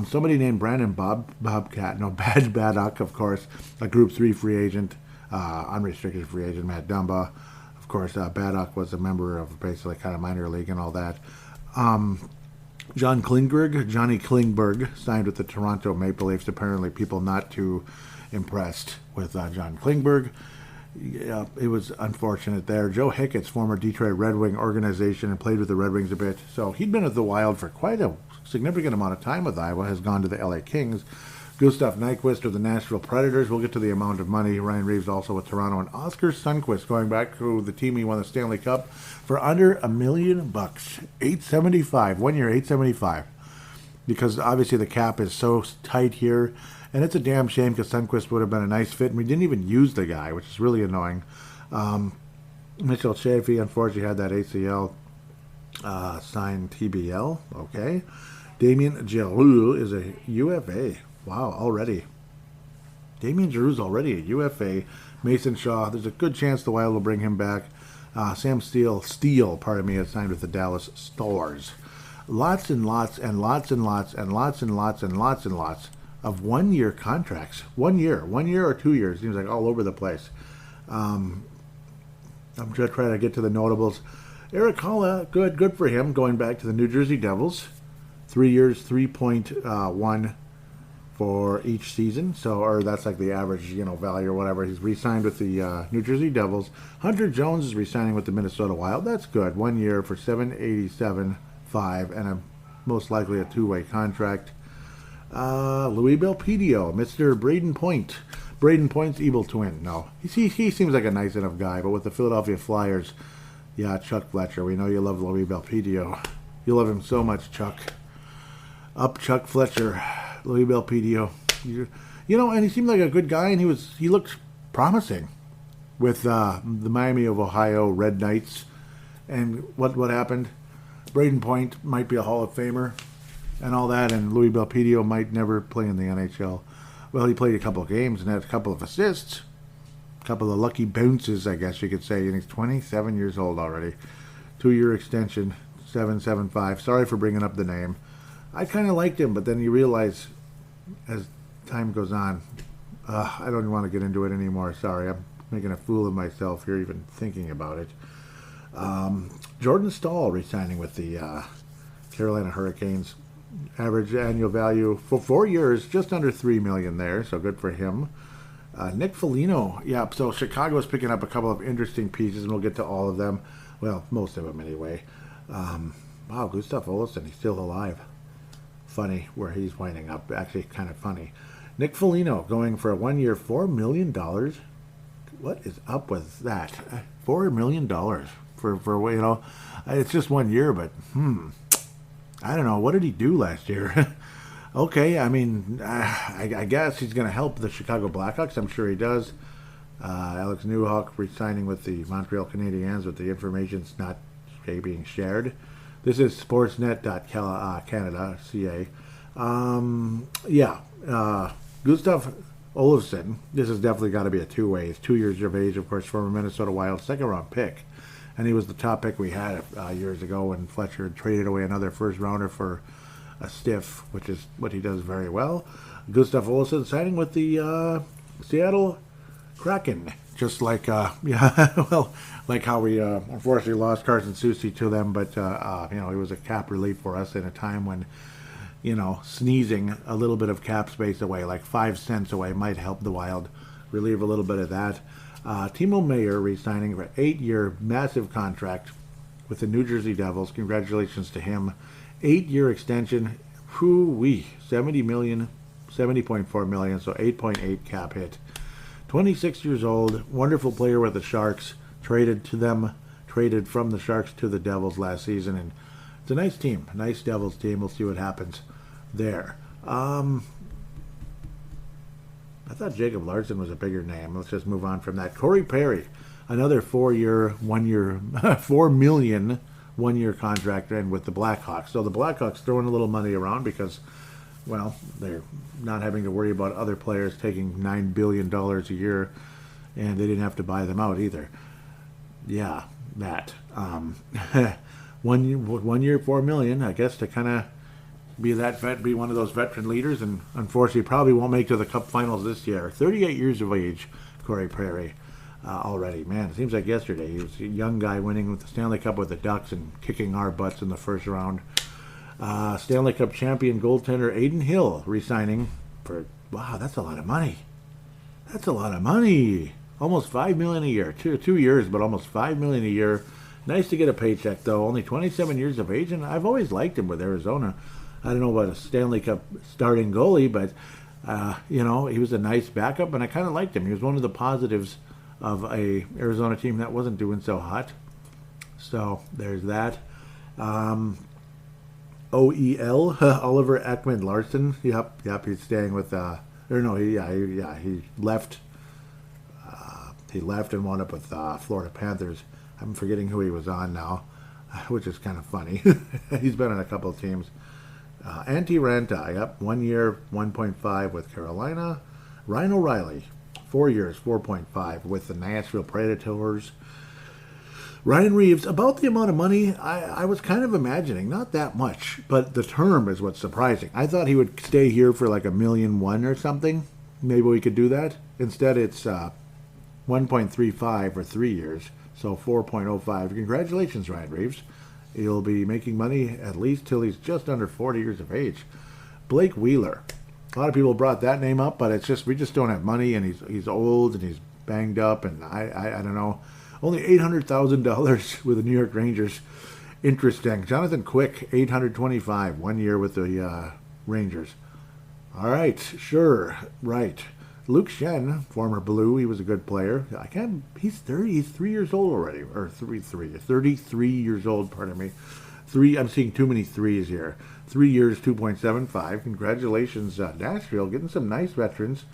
Somebody named Brandon Badge Baddock, of course, a Group 3 free agent, unrestricted free agent, Matt Dumba. Of course, Baddock was a member of basically kind of minor league and all that. Johnny Klingberg, signed with the Toronto Maple Leafs. Apparently, people not too impressed with John Klingberg. Yeah, it was unfortunate there. Joe Hickett's former Detroit Red Wing organization and played with the Red Wings a bit. So he'd been at the Wild for quite a significant amount of time with Iowa, has gone to the LA Kings. Gustav Nyquist with the Nashville Predators. We'll get to the amount of money. Ryan Reeves also with Toronto. And Oscar Sundqvist going back to the team he won the Stanley Cup for under $1 million. $875. 1 year, $875. Because obviously the cap is so tight here. And it's a damn shame because Sundqvist would have been a nice fit. And we didn't even use the guy, which is really annoying. Mitchell Chaffee, unfortunately, had that ACL signed TBL. Okay. Damien Giroux is a UFA. Wow, already. Damien Giroux's already a UFA. Mason Shaw, there's a good chance the Wild will bring him back. Sam Steele, has signed with the Dallas Stars. Lots and lots and lots and lots and lots and lots and lots and lots of 1 year contracts. 1 year. 1 year or 2 years. Seems like all over the place. I'm just trying to get to the notables. Eric Holla, good for him, going back to the New Jersey Devils. 3 years, 3.1 for each season. Or that's like the average, value or whatever. He's re-signed with the New Jersey Devils. Hunter Jones is re-signing with the Minnesota Wild. That's good. 1 year for $787.5 and most likely a two-way contract. Louis Belpedio, Mr. Braden Point. Braden Point's evil twin. No, he seems like a nice enough guy, but with the Philadelphia Flyers, yeah, Chuck Fletcher. We know you love Louis Belpedio. You love him so much, Chuck. Up, Chuck Fletcher. Louis Belpedio. And he seemed like a good guy, and he looked promising with the Miami of Ohio Red Knights. And what happened? Braden Point might be a Hall of Famer and all that, and Louis Belpedio might never play in the NHL. Well, he played a couple of games and had a couple of assists, a couple of lucky bounces, I guess you could say, and he's 27 years old already. 2 year extension, 775. Sorry for bringing up the name. I kind of liked him, but then you realize as time goes on, I don't even want to get into it anymore. Sorry, I'm making a fool of myself here even thinking about it. Jordan Staal re-signing with the Carolina Hurricanes. Average annual value for 4 years, just under $3 million there, so good for him. Nick Foligno, yeah, so Chicago is picking up a couple of interesting pieces, and we'll get to all of them. Well, most of them anyway. Wow, Gustav Olofsson, he's still alive. Funny where he's winding up, actually kind of funny. Nick Foligno going for a 1 year, $4 million. What is up with that? $4 million for it's just 1 year, but I don't know. What did he do last year? Okay, I mean, I guess he's going to help the Chicago Blackhawks. I'm sure he does. Alex Newhook re-signing with the Montreal Canadiens, with the information's not being shared. This is sportsnet.canada, CA. Gustav Olofsson, this has definitely got to be a two-way. He's 2 years of age, of course, former Minnesota Wild second-round pick. And he was the top pick we had years ago when Fletcher traded away another first-rounder for a stiff, which is what he does very well. Gustav Olofsson signing with the Seattle Kraken. Just like, like how we unfortunately lost Carson Soucy to them. But, he was a cap relief for us in a time when, sneezing a little bit of cap space away, like 5 cents away, might help the Wild relieve a little bit of that. Timo Meyer re-signing for an 8 year massive contract. with the New Jersey Devils. Congratulations to him. 8-year extension. Whoo-wee. 70 million, 70.4 million, so 8.8 cap hit. 26 years old, wonderful player with the Sharks. Traded from the Sharks to the Devils last season, and it's a nice team, a nice Devils team. We'll see what happens there. I thought Jacob Larson was a bigger name. Let's just move on from that. Corey Perry, another 4 million, 1 year contract in with the Blackhawks. So the Blackhawks throwing a little money around because, well, they're not having to worry about other players taking $9 billion a year, and they didn't have to buy them out either. Yeah, that. 1 year, $4 million, I guess, to kind of be one of those veteran leaders, and unfortunately probably won't make to the Cup Finals this year. 38 years of age, Corey Perry, already. Man, it seems like yesterday. He was a young guy winning with the Stanley Cup with the Ducks and kicking our butts in the first round. Stanley Cup champion goaltender Aiden Hill re-signing for, wow, that's a lot of money. That's a lot of money. Almost $5 million a year. 2 years, but almost $5 million a year. Nice to get a paycheck, though. Only 27 years of age, and I've always liked him with Arizona. I don't know about a Stanley Cup starting goalie, but, he was a nice backup, and I kind of liked him. He was one of the positives of a Arizona team that wasn't doing so hot. So, there's that. OEL, Oliver Ekman-Larsson. Yep, he's staying with, he left. He left and wound up with Florida Panthers. I'm forgetting who he was on now, which is kind of funny. He's been on a couple of teams. Antti Ranta, yep, 1 year, 1.5 with Carolina. Ryan O'Reilly, 4 years, 4.5 with the Nashville Predators. Ryan Reeves, about the amount of money I was kind of imagining, not that much, but the term is what's surprising. I thought he would stay here for like $1.1 million or something. Maybe we could do that. Instead, it's 1.35 for 3 years, so 4.05. Congratulations, Ryan Reeves. He'll be making money at least till he's just under 40 years of age. Blake Wheeler. A lot of people brought that name up, but it's just we just don't have money, and he's old and he's banged up, and I don't know. Only $800,000 with the New York Rangers. Interesting. Jonathan Quick, $825, 1 year with the Rangers. All right, sure, right. Luke Shen, former Blue, he was a good player. He's 30. He's 3 years old already, or 33 years old. Pardon me. I'm seeing too many threes here. 3 years, 2.75. Congratulations, Nashville, getting some nice veterans.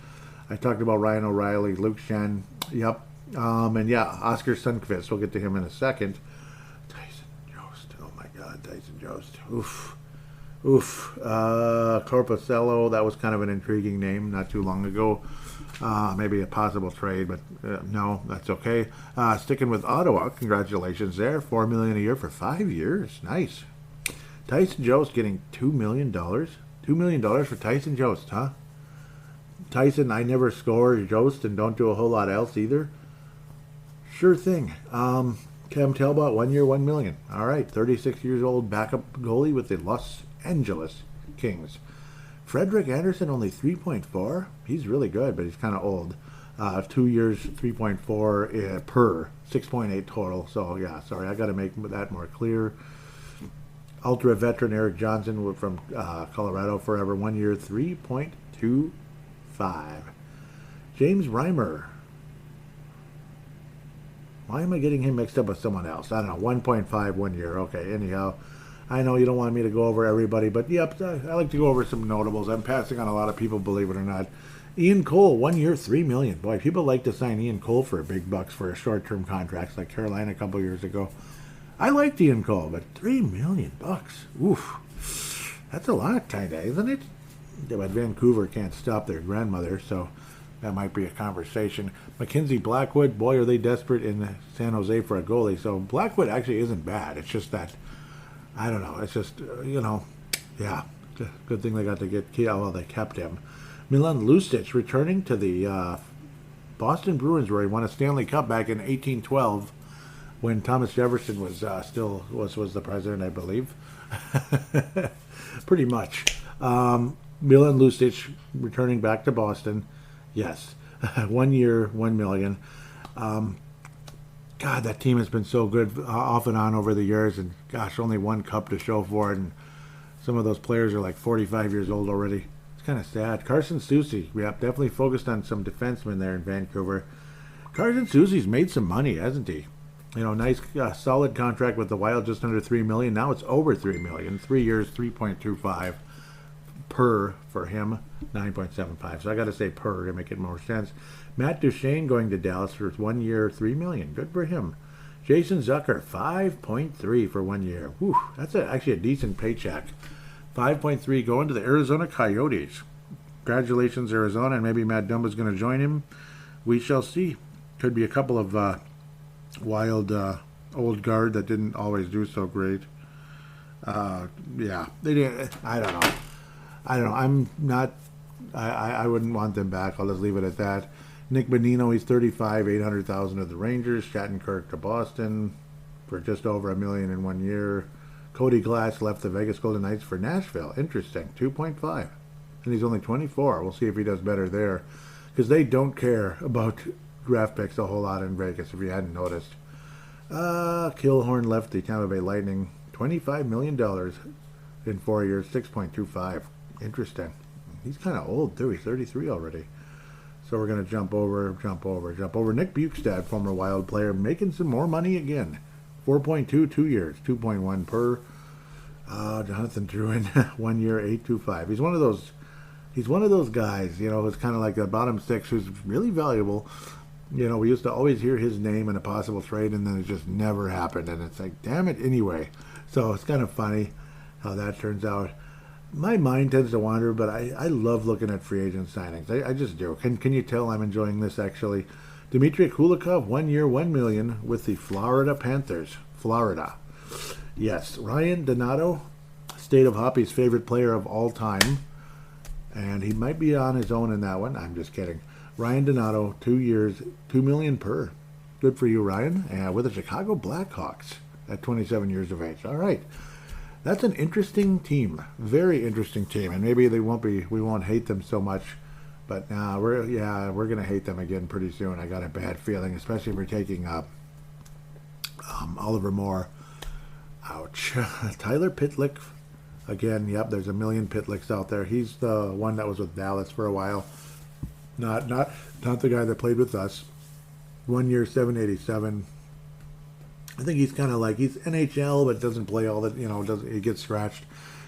I talked about Ryan O'Reilly, Luke Shen. Yep. And yeah, Oscar Sundqvist. We'll get to him in a second. Tyson Jost. Oh my God, Tyson Jost. Oof. Corposello, that was kind of an intriguing name not too long ago. Maybe a possible trade, but no, that's okay. Sticking with Ottawa, congratulations there. $4 million a year for 5 years. Nice. Tyson Jost getting $2 million. $2 million for Tyson Jost, huh? Tyson, I never score Jost and don't do a whole lot else either. Sure thing. Cam Talbot, 1 year, $1 million. All right, 36 years old, backup goalie with the Los Angeles Kings. Frederick Anderson, only 3.4. He's really good, but he's kind of old. 2 years, 3.4 per, 6.8 total. So, yeah, sorry, I got to make that more clear. Ultra veteran Eric Johnson from Colorado forever, 1 year, 3.25. James Reimer. Why am I getting him mixed up with someone else? I don't know, 1.5, 1 year. Okay, anyhow. I know you don't want me to go over everybody, but yep, I like to go over some notables. I'm passing on a lot of people, believe it or not. Ian Cole, 1 year, $3 million. Boy, people like to sign Ian Cole for big bucks for short-term contracts, like Carolina a couple years ago. I liked Ian Cole, but $3 million. Oof. That's a lot, kind of, isn't it? Yeah, but Vancouver can't stop their grandmother, so that might be a conversation. Mackenzie Blackwood, boy, are they desperate in San Jose for a goalie. So Blackwood actually isn't bad. It's just that, I don't know. It's just, yeah. Good thing they got to get Kia. Well, they kept him. Milan Lucic returning to the Boston Bruins, where he won a Stanley Cup back in 1812 when Thomas Jefferson was was the president, I believe. Pretty much. Milan Lucic returning back to Boston. Yes. 1 year, $1 million. God, that team has been so good off and on over the years, and gosh, only one cup to show for it, and some of those players are like 45 years old already. It's kind of sad. Carson Soucy, yep, definitely focused on some defensemen there in Vancouver. Carson Soucy's made some money, hasn't he? You know, nice, solid contract with the Wild, just under $3 million. Now it's over $3 million. 3 years, 3.25 per for him, 9.75. So I got to say per to make it more sense. Matt Duchene going to Dallas for 1 year, $3 million. Good for him. Jason Zucker, 5.3 for 1 year. Whew, that's actually a decent paycheck. 5.3 going to the Arizona Coyotes. Congratulations, Arizona, and maybe Matt Dumba's going to join him. We shall see. Could be a couple of Wild old guard that didn't always do so great. Yeah, they didn't. I don't know. I'm not. I wouldn't want them back. I'll just leave it at that. Nick Bonino, he's 35, 800,000 to the Rangers. Shattenkirk to Boston for just over $1 million in 1 year. Cody Glass left the Vegas Golden Knights for Nashville. Interesting, 2.5, and he's only 24. We'll see if he does better there, because they don't care about draft picks a whole lot in Vegas, if you hadn't noticed. Killhorn left the Tampa Bay Lightning, $25 million in 4 years, 6.25. Interesting. He's kind of old, too. He's 33 already. So we're going to jump over. Nick Bukestad, former Wild player, making some more money again. 4.2, 2 years, 2.1 per. Jonathan Drouin, 1 year, 8.25. He's one of those guys, you know, it's kind of like the bottom six who's really valuable. You know, we used to always hear his name in a possible trade, and then it just never happened. And it's like, damn it, anyway. So it's kind of funny how that turns out. My mind tends to wander, but I love looking at free agent signings. I just do. Can you tell I'm enjoying this, actually? Dmitry Kulikov, 1 year, $1 million with the Florida Panthers. Florida. Yes. Ryan Donato, State of Hoppy's favorite player of all time. And he might be on his own in that one. I'm just kidding. Ryan Donato, 2 years, $2 million per. Good for you, Ryan. And with the Chicago Blackhawks at 27 years of age. All right. That's an interesting team. Very interesting team. And maybe we won't hate them so much. But we're going to hate them again pretty soon. I got a bad feeling, especially if we're taking Oliver Moore. Ouch. Tyler Pitlick. Again, yep, there's a million Pitlicks out there. He's the one that was with Dallas for a while. Not the guy that played with us. 1 year, 787. I think he's kind of like, he's NHL, but doesn't play all that, you know, he gets scratched.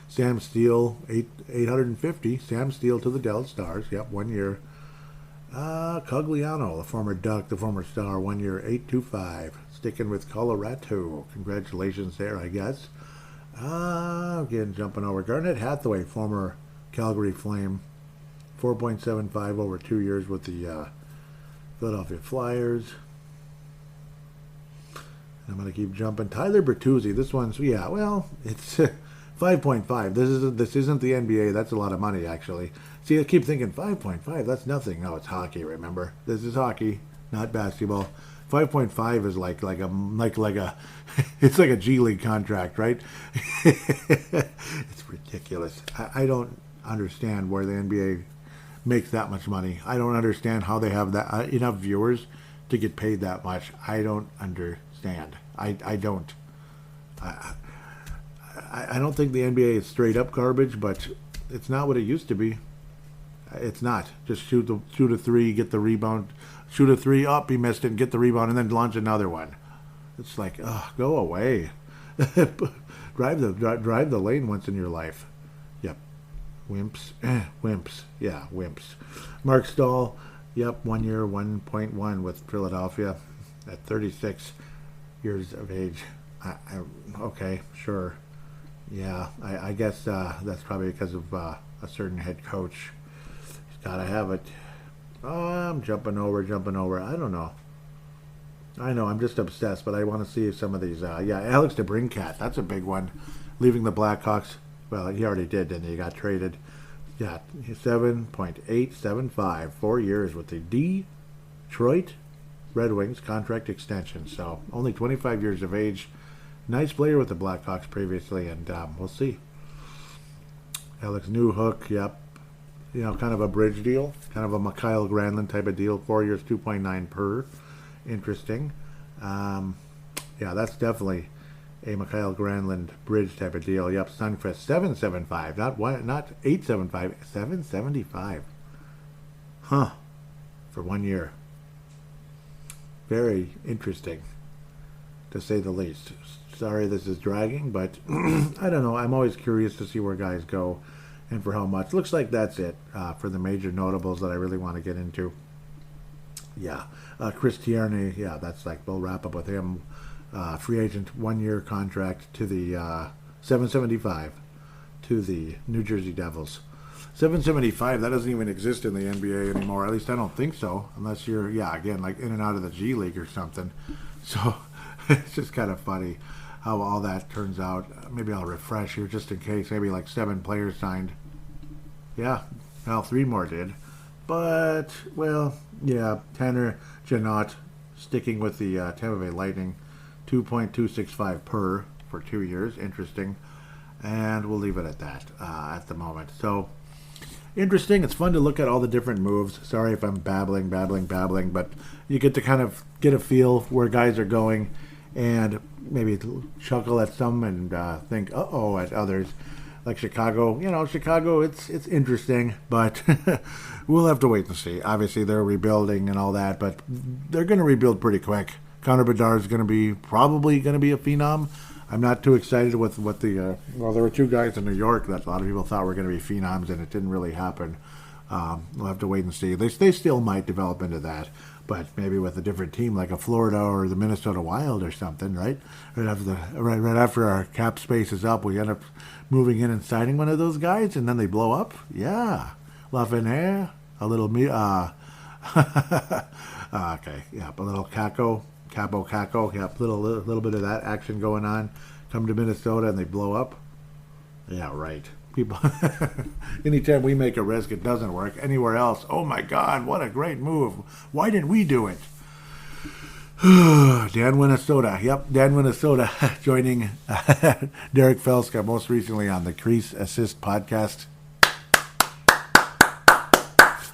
Sam Steele, 850. Sam Steele to the Dallas Stars. Yep, 1 year. Cogliano, the former Duck, the former Star, 1 year, 825. Sticking with Colorado. Congratulations there, I guess. Again, jumping over. Garnett Hathaway, former Calgary Flame. 4.75 over 2 years with the Philadelphia Flyers. I'm going to keep jumping. Tyler Bertuzzi. This one's, yeah, well, it's 5.5. This isn't the NBA. That's a lot of money, actually. See, I keep thinking 5.5. That's nothing. No, it's hockey, remember? This is hockey, not basketball. 5.5 is like a it's like a G League contract, right? It's ridiculous. I don't understand where the NBA makes that much money. I don't understand how they have that enough viewers to get paid that much. I don't understand. I don't. I don't think the NBA is straight up garbage, but it's not what it used to be. It's not. Just shoot a three, get the rebound, shoot a three up, he missed it, get the rebound, and then launch another one. It's like, go away. drive the lane once in your life. Yep. Wimps. Yeah, wimps. Mark Stahl, yep, 1 year, 1.1 with Philadelphia at 36 years of age. Okay, sure. Yeah, I guess that's probably because of a certain head coach. He's got to have it. Oh, I'm jumping over. I don't know. I know, I'm just obsessed, but I want to see some of these. Yeah, Alex DeBrincat, that's a big one. Leaving the Blackhawks. Well, he already did, didn't he? He got traded. Yeah, 7.875, 4 years with the Detroit Red Wings contract extension. So only 25 years of age. Nice player with the Blackhawks previously, and we'll see. Alex Newhook, yep. You know, kind of a bridge deal. Kind of a Mikhail Granlund type of deal. 4 years, 2.9 per. Interesting. Yeah, that's definitely a Mikhail Granlund bridge type of deal. Yep, Sunquist 775, not 875, 775. Huh? For 1 year. Very interesting, to say the least. Sorry this is dragging, but I don't know. I'm always curious to see where guys go and for how much. Looks like that's it for the major notables that I really want to get into. Yeah, Chris Tierney, yeah, that's like, we'll wrap up with him. Free agent, 1 year contract to the 775 to the New Jersey Devils. 775, that doesn't even exist in the NBA anymore. At least I don't think so, unless you're, yeah, again, like in and out of the G League or something. So it's just kind of funny how all that turns out. Maybe I'll refresh here just in case. Maybe like 7 players signed. Yeah, well, 3 more did. But, well, yeah, Tanner Janot sticking with the Tampa Bay Lightning, 2.265 per for 2 years. Interesting. And we'll leave it at that at the moment. So, interesting. It's fun to look at all the different moves. Sorry if I'm babbling, but you get to kind of get a feel where guys are going and maybe chuckle at some and think, uh-oh, at others. Like Chicago, Chicago, it's interesting, but we'll have to wait and see. Obviously, they're rebuilding and all that, but they're going to rebuild pretty quick. Connor Bedard is probably going to be a phenom. I'm not too excited with what there were 2 guys in New York that a lot of people thought were going to be phenoms, and it didn't really happen. We'll have to wait and see. They still might develop into that, but maybe with a different team like a Florida or the Minnesota Wild or something, right? Right after our cap space is up, we end up moving in and signing one of those guys, and then they blow up. Yeah, Lafreniere, a little okay, yeah, a little Cabo Caco, yeah, little bit of that action going on. Come to Minnesota and they blow up. Yeah, right. People, anytime we make a risk, it doesn't work. Anywhere else, oh my God, what a great move! Why didn't we do it? Dan Minnesota, yep, Dan Minnesota joining Derek Felska most recently on the Crease Assist podcast.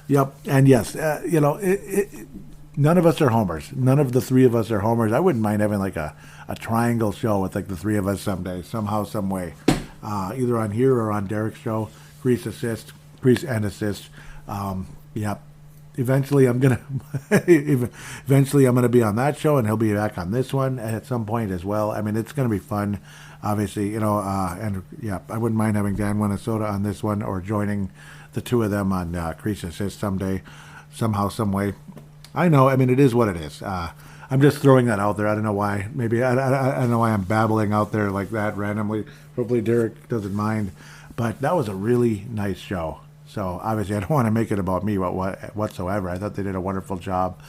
Yep, and yes, none of us are homers. None of the 3 of us are homers. I wouldn't mind having like a triangle show with like the 3 of us someday, somehow, some way. Either on here or on Derek's show, Crease and Assist. Yep. Eventually I'm gonna be on that show, and he'll be back on this one at some point as well. I mean, it's gonna be fun, obviously, and yeah, I wouldn't mind having Dan Minnesota on this one or joining the 2 of them on Crease Assist someday, somehow, some way. I know, I mean, it is what it is. I'm just throwing that out there. I don't know why. Maybe I don't know why I'm babbling out there like that randomly. Hopefully Derek doesn't mind. But that was a really nice show. So obviously I don't want to make it about me whatsoever. I thought they did a wonderful job.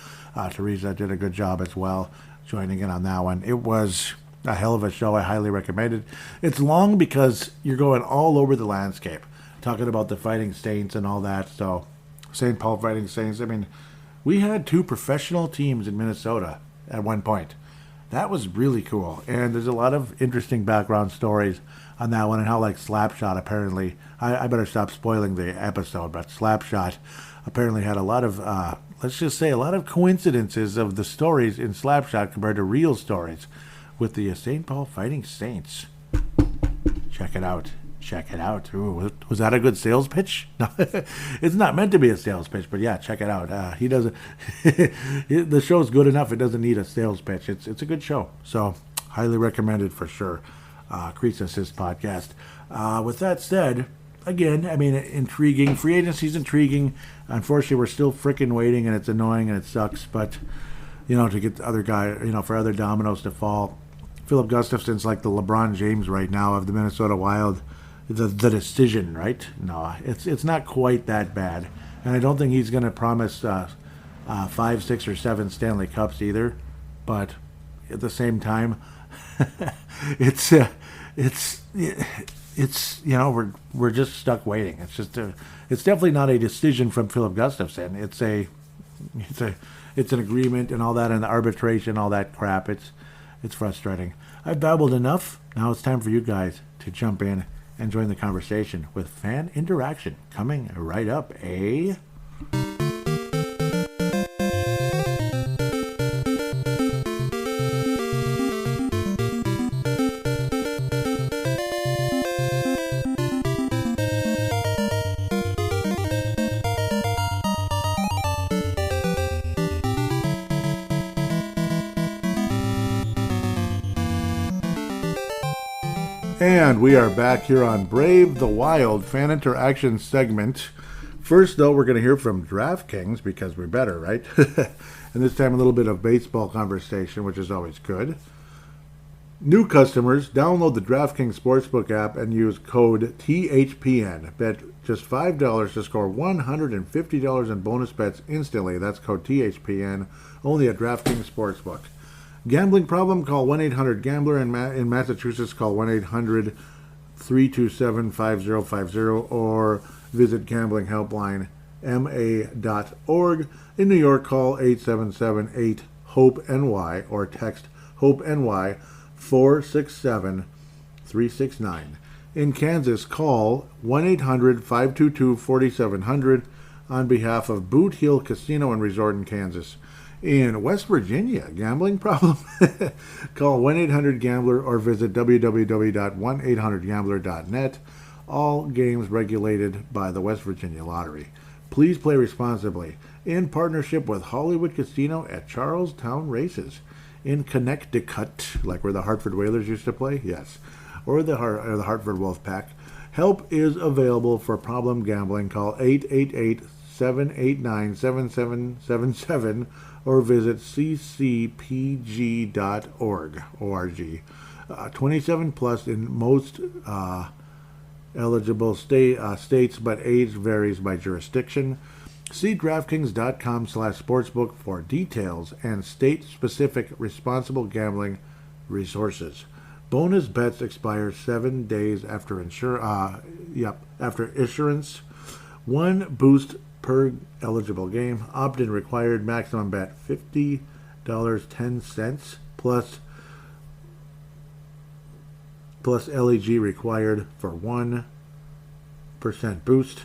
Teresa did a good job as well, joining in on that one. It was a hell of a show. I highly recommend it. It's long because you're going all over the landscape, talking about the Fighting Saints and all that. So St. Paul Fighting Saints, I mean, we had 2 professional teams in Minnesota at one point. That was really cool. And there's a lot of interesting background stories on that one, and how like Slapshot apparently, I better stop spoiling the episode, but Slapshot apparently had a lot of, let's just say a lot of coincidences of the stories in Slapshot compared to real stories with the St. Paul Fighting Saints. Check it out. Check it out. Ooh, was that a good sales pitch? No, it's not meant to be a sales pitch, but yeah, check it out. He doesn't. The show's good enough. It doesn't need a sales pitch. It's a good show. So highly recommended for sure. Crease Assist podcast. With that said, again, I mean, intriguing. Free agency's intriguing. Unfortunately, we're still freaking waiting, and it's annoying and it sucks. But to get the other guy, for other dominoes to fall. Filip Gustavsson's like the LeBron James right now of the Minnesota Wild. The decision, right? No, it's not quite that bad, and I don't think he's going to promise 5, 6, or 7 Stanley Cups either. But at the same time, it's we're just stuck waiting. It's definitely not a decision from Filip Gustavsson. It's an agreement and all that, and the arbitration, all that crap. It's frustrating. I've babbled enough. Now it's time for you guys to jump in and join the conversation with fan interaction coming right up, eh? And we are back here on Brave the Wild fan interaction segment. First, though, we're going to hear from DraftKings because we're better, right? And this time a little bit of baseball conversation, which is always good. New customers, download the DraftKings Sportsbook app and use code THPN. Bet just $5 to score $150 in bonus bets instantly. That's code THPN, only at DraftKings Sportsbook. Gambling problem? Call 1-800-GAMBLER. In Massachusetts, call 1-800-327-5050 or visit gamblinghelplinema.org. In New York, call 877-8-HOPE-NY or text HOPE-NY 467-369. In Kansas, call 1-800-522-4700 on behalf of Boot Hill Casino and Resort in Kansas. In West Virginia, gambling problem? Call 1-800-GAMBLER or visit www.1800gambler.net. All games regulated by the West Virginia Lottery. Please play responsibly. In partnership with Hollywood Casino at Charlestown Races. In Connecticut, like where the Hartford Whalers used to play? Yes. Or the Hartford Wolfpack. Help is available for problem gambling. Call 888-789-7777 or visit ccpg.org. 27 plus in most eligible states, but age varies by jurisdiction. See DraftKings.com/sportsbook for details and state-specific responsible gambling resources. Bonus bets expire 7 days after issuance. One boost per eligible game. Opt-in required. Maximum bet $50.10 plus LEG required for 1% boost.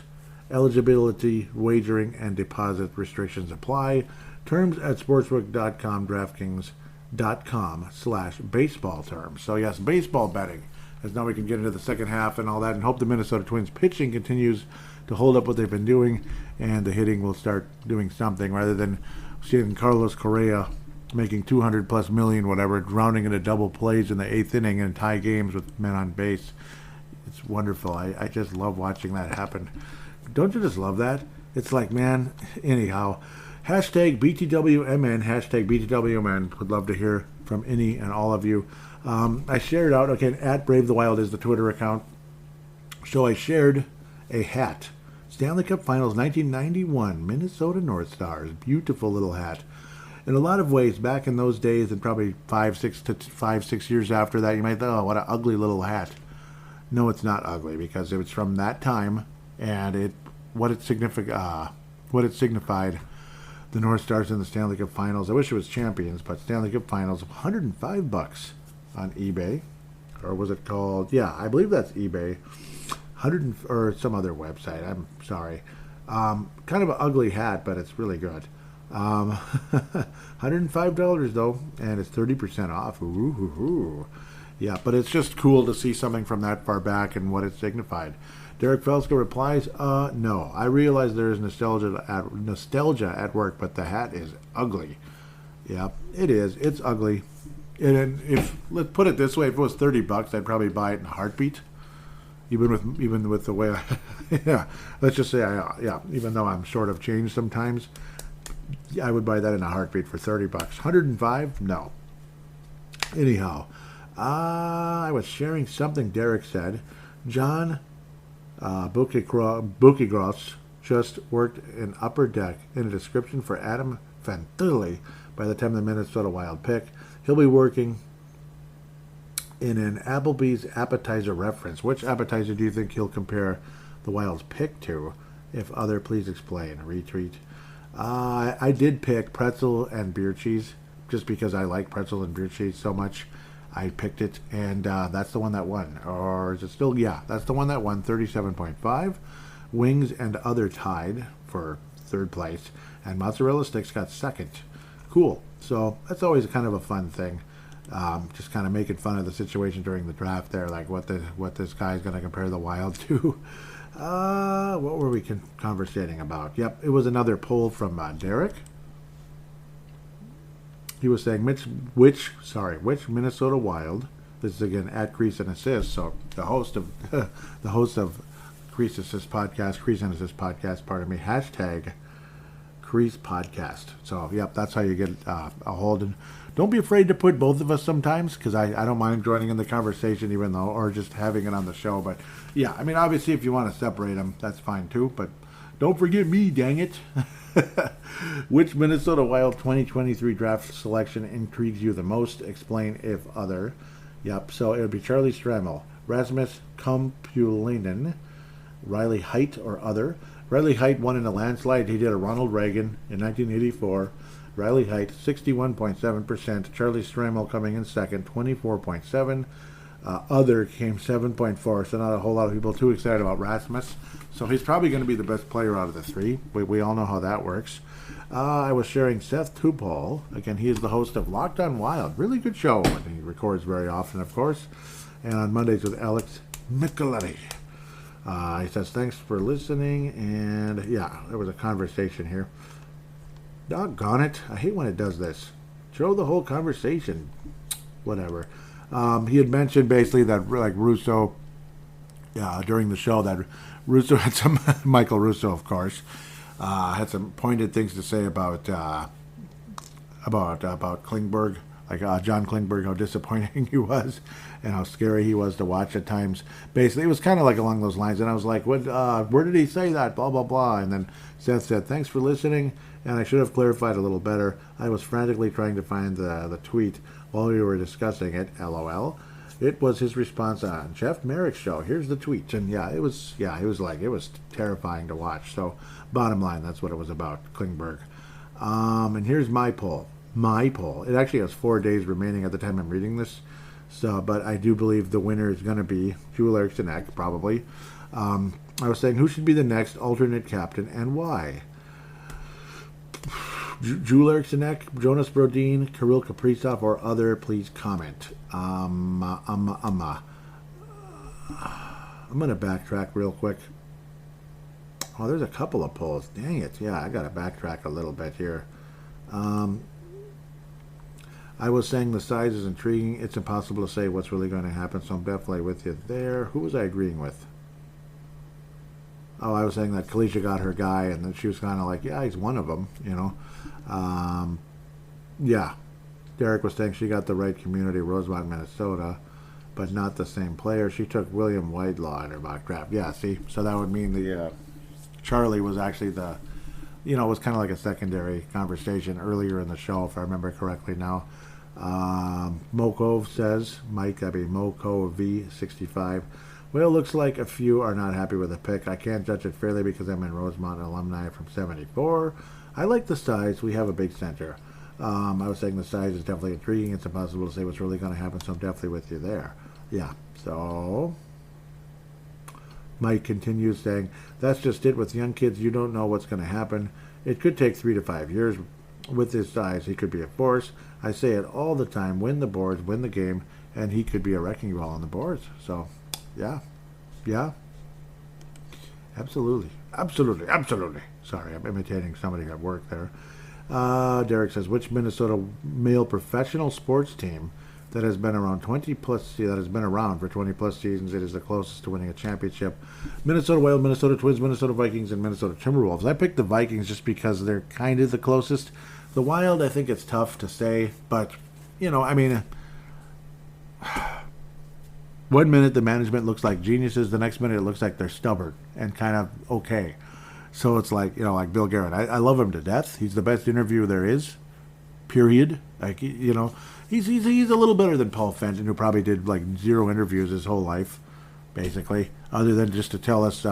Eligibility, wagering, and deposit restrictions apply. Terms at sportsbook.com, DraftKings.com/baseball terms. So yes, baseball betting. As now we can get into the second half and all that and hope the Minnesota Twins pitching continues to hold up what they've been doing and the hitting will start doing something rather than seeing Carlos Correa making 200 plus million, whatever, rounding into double plays in the 8th inning and tie games with men on base. It's wonderful. I just love watching that happen. Don't you just love that? It's like, man, anyhow. Hashtag BTWMN, hashtag BTWMN. Would love to hear from any and all of you. I shared out, okay, at Brave the Wild is the Twitter account. So I shared a hat. Stanley Cup Finals 1991, Minnesota North Stars. Beautiful little hat. In a lot of ways, back in those days, and probably 5-6 years after that, you might think, oh, what an ugly little hat. No, it's not ugly because it was from that time, and what it signified, the North Stars in the Stanley Cup Finals. I wish it was champions, but Stanley Cup Finals, $105 on eBay, or was it called? Yeah, I believe that's eBay. Or some other website. I'm sorry. Kind of an ugly hat, but it's really good. $105 though, and it's 30% off. Ooh. Yeah, but it's just cool to see something from that far back and what it signified. Derek Felska replies, no. I realize there is nostalgia at work, but the hat is ugly. Yeah, it is. It's ugly. And if, let's put it this way, if it was $30, I'd probably buy it in a heartbeat. Even with the way yeah, let's just say even though I'm short of change sometimes, I would buy that in a heartbeat for $30. $105? No. Anyhow, I was sharing something Derek said. John Bukigross just worked in Upper Deck in a description for Adam Fantilli by the time the Minnesota Wild pick. He'll be working in an Applebee's appetizer reference. Which appetizer do you think he'll compare the Wild's pick to? If other, please explain. Retweet. I did pick pretzel and beer cheese just because I like pretzel and beer cheese so much. I picked it, and that's the one that won. Or is it still? Yeah, that's the one that won, 37.5. Wings and other tied for third place, and mozzarella sticks got second. Cool. So that's always kind of a fun thing. Just kind of making fun of the situation during the draft there, like what this guy's going to compare the Wild to. What were we conversating about? Yep, it was another poll from Derek. He was saying which Minnesota Wild This is again at Crease and Assist. So the host of Crease Assist podcast, Crease and Assist podcast, pardon me, hashtag Crease podcast. So yep, that's how you get a hold. And don't be afraid to put both of us sometimes, because I don't mind joining in the conversation, even though, or just having it on the show. But yeah, I mean, obviously if you want to separate them, that's fine too. But don't forget me, dang it. Which Minnesota Wild 2023 draft selection intrigues you the most? Explain if other. Yep, so it would be Charlie Stramel, Rasmus Kompulainen, Riley Heidt, or other. Riley Heidt won in a landslide. He did a Ronald Reagan in 1984. Riley Heidt, 61.7%. Charlie Stramel coming in second, 24.7%. Other came 7.4%, so not a whole lot of people too excited about Rasmus. So he's probably going to be the best player out of the three. We all know how that works. I was sharing Seth Tupol. Again, he is the host of Locked on Wild. Really good show. And he records very often, of course. And on Mondays with Alex Micheletti. He says, thanks for listening. And yeah, there was a conversation here. Doggone it. I hate when it does this. Show the whole conversation. Whatever. He had mentioned basically that, like, Russo, during the show, that Russo had some, Michael Russo, of course, had some pointed things to say about Klingberg, like John Klingberg, how disappointing he was and how scary he was to watch at times. Basically, it was kind of like along those lines. And I was like, "What? Where did he say that? Blah, blah, blah." And then Seth said, "Thanks for listening. And I should have clarified a little better. I was frantically trying to find the tweet while we were discussing it. LOL." It was his response on Jeff Merrick's show. Here's the tweet. And it was terrifying to watch. So bottom line, that's what it was about, Klingberg. And here's my poll. It actually has 4 days remaining at the time I'm reading this. So, but I do believe the winner is going to be Joel Eriksson Ek, probably. I was saying, who should be the next alternate captain and why? Joel Eriksson Ek, Jonas Brodin, Kirill Kaprizov, or other, please comment. I'm going to backtrack real quick. Oh, there's a couple of polls. Dang it. Yeah, I got to backtrack a little bit here. I was saying the size is intriguing. It's impossible to say what's really going to happen, so I'm definitely with you there. Who was I agreeing with? Oh, I was saying that Kalisha got her guy, and then she was kind of like, yeah, he's one of them, you know. Yeah. Derek was saying she got the right community, Rosemont, Minnesota, but not the same player. She took William Whitelaw in her mock draft. Yeah, see? So that would mean the Charlie was actually the, it was kind of like a secondary conversation earlier in the show, if I remember correctly now. Mokov says, Mike, that'd be Mokov V65. Well, it looks like a few are not happy with the pick. I can't judge it fairly because I'm in Rosemont, alumni from 74. I like the size. We have a big center. I was saying the size is definitely intriguing. It's impossible to say what's really going to happen, so I'm definitely with you there. Yeah, so Mike continues saying, that's just it. With young kids, you don't know what's going to happen. It could take 3 to 5 years. With his size, he could be a force. I say it all the time. Win the boards, win the game, and he could be a wrecking ball on the boards. So, yeah. Absolutely. Sorry, I'm imitating somebody at work there. Derek says, which Minnesota male professional sports team that has been around for 20 plus seasons, it is the closest to winning a championship? Minnesota Wild, Minnesota Twins, Minnesota Vikings, and Minnesota Timberwolves. I picked the Vikings just because they're kind of the closest. The Wild, I think it's tough to say, but one minute the management looks like geniuses, the next minute it looks like they're stubborn and kind of okay. So it's like, like Bill Garrett. I love him to death. He's the best interviewer there is, period. Like, he's a little better than Paul Fenton, who probably did like 0 interviews his whole life, basically, other than just to tell us,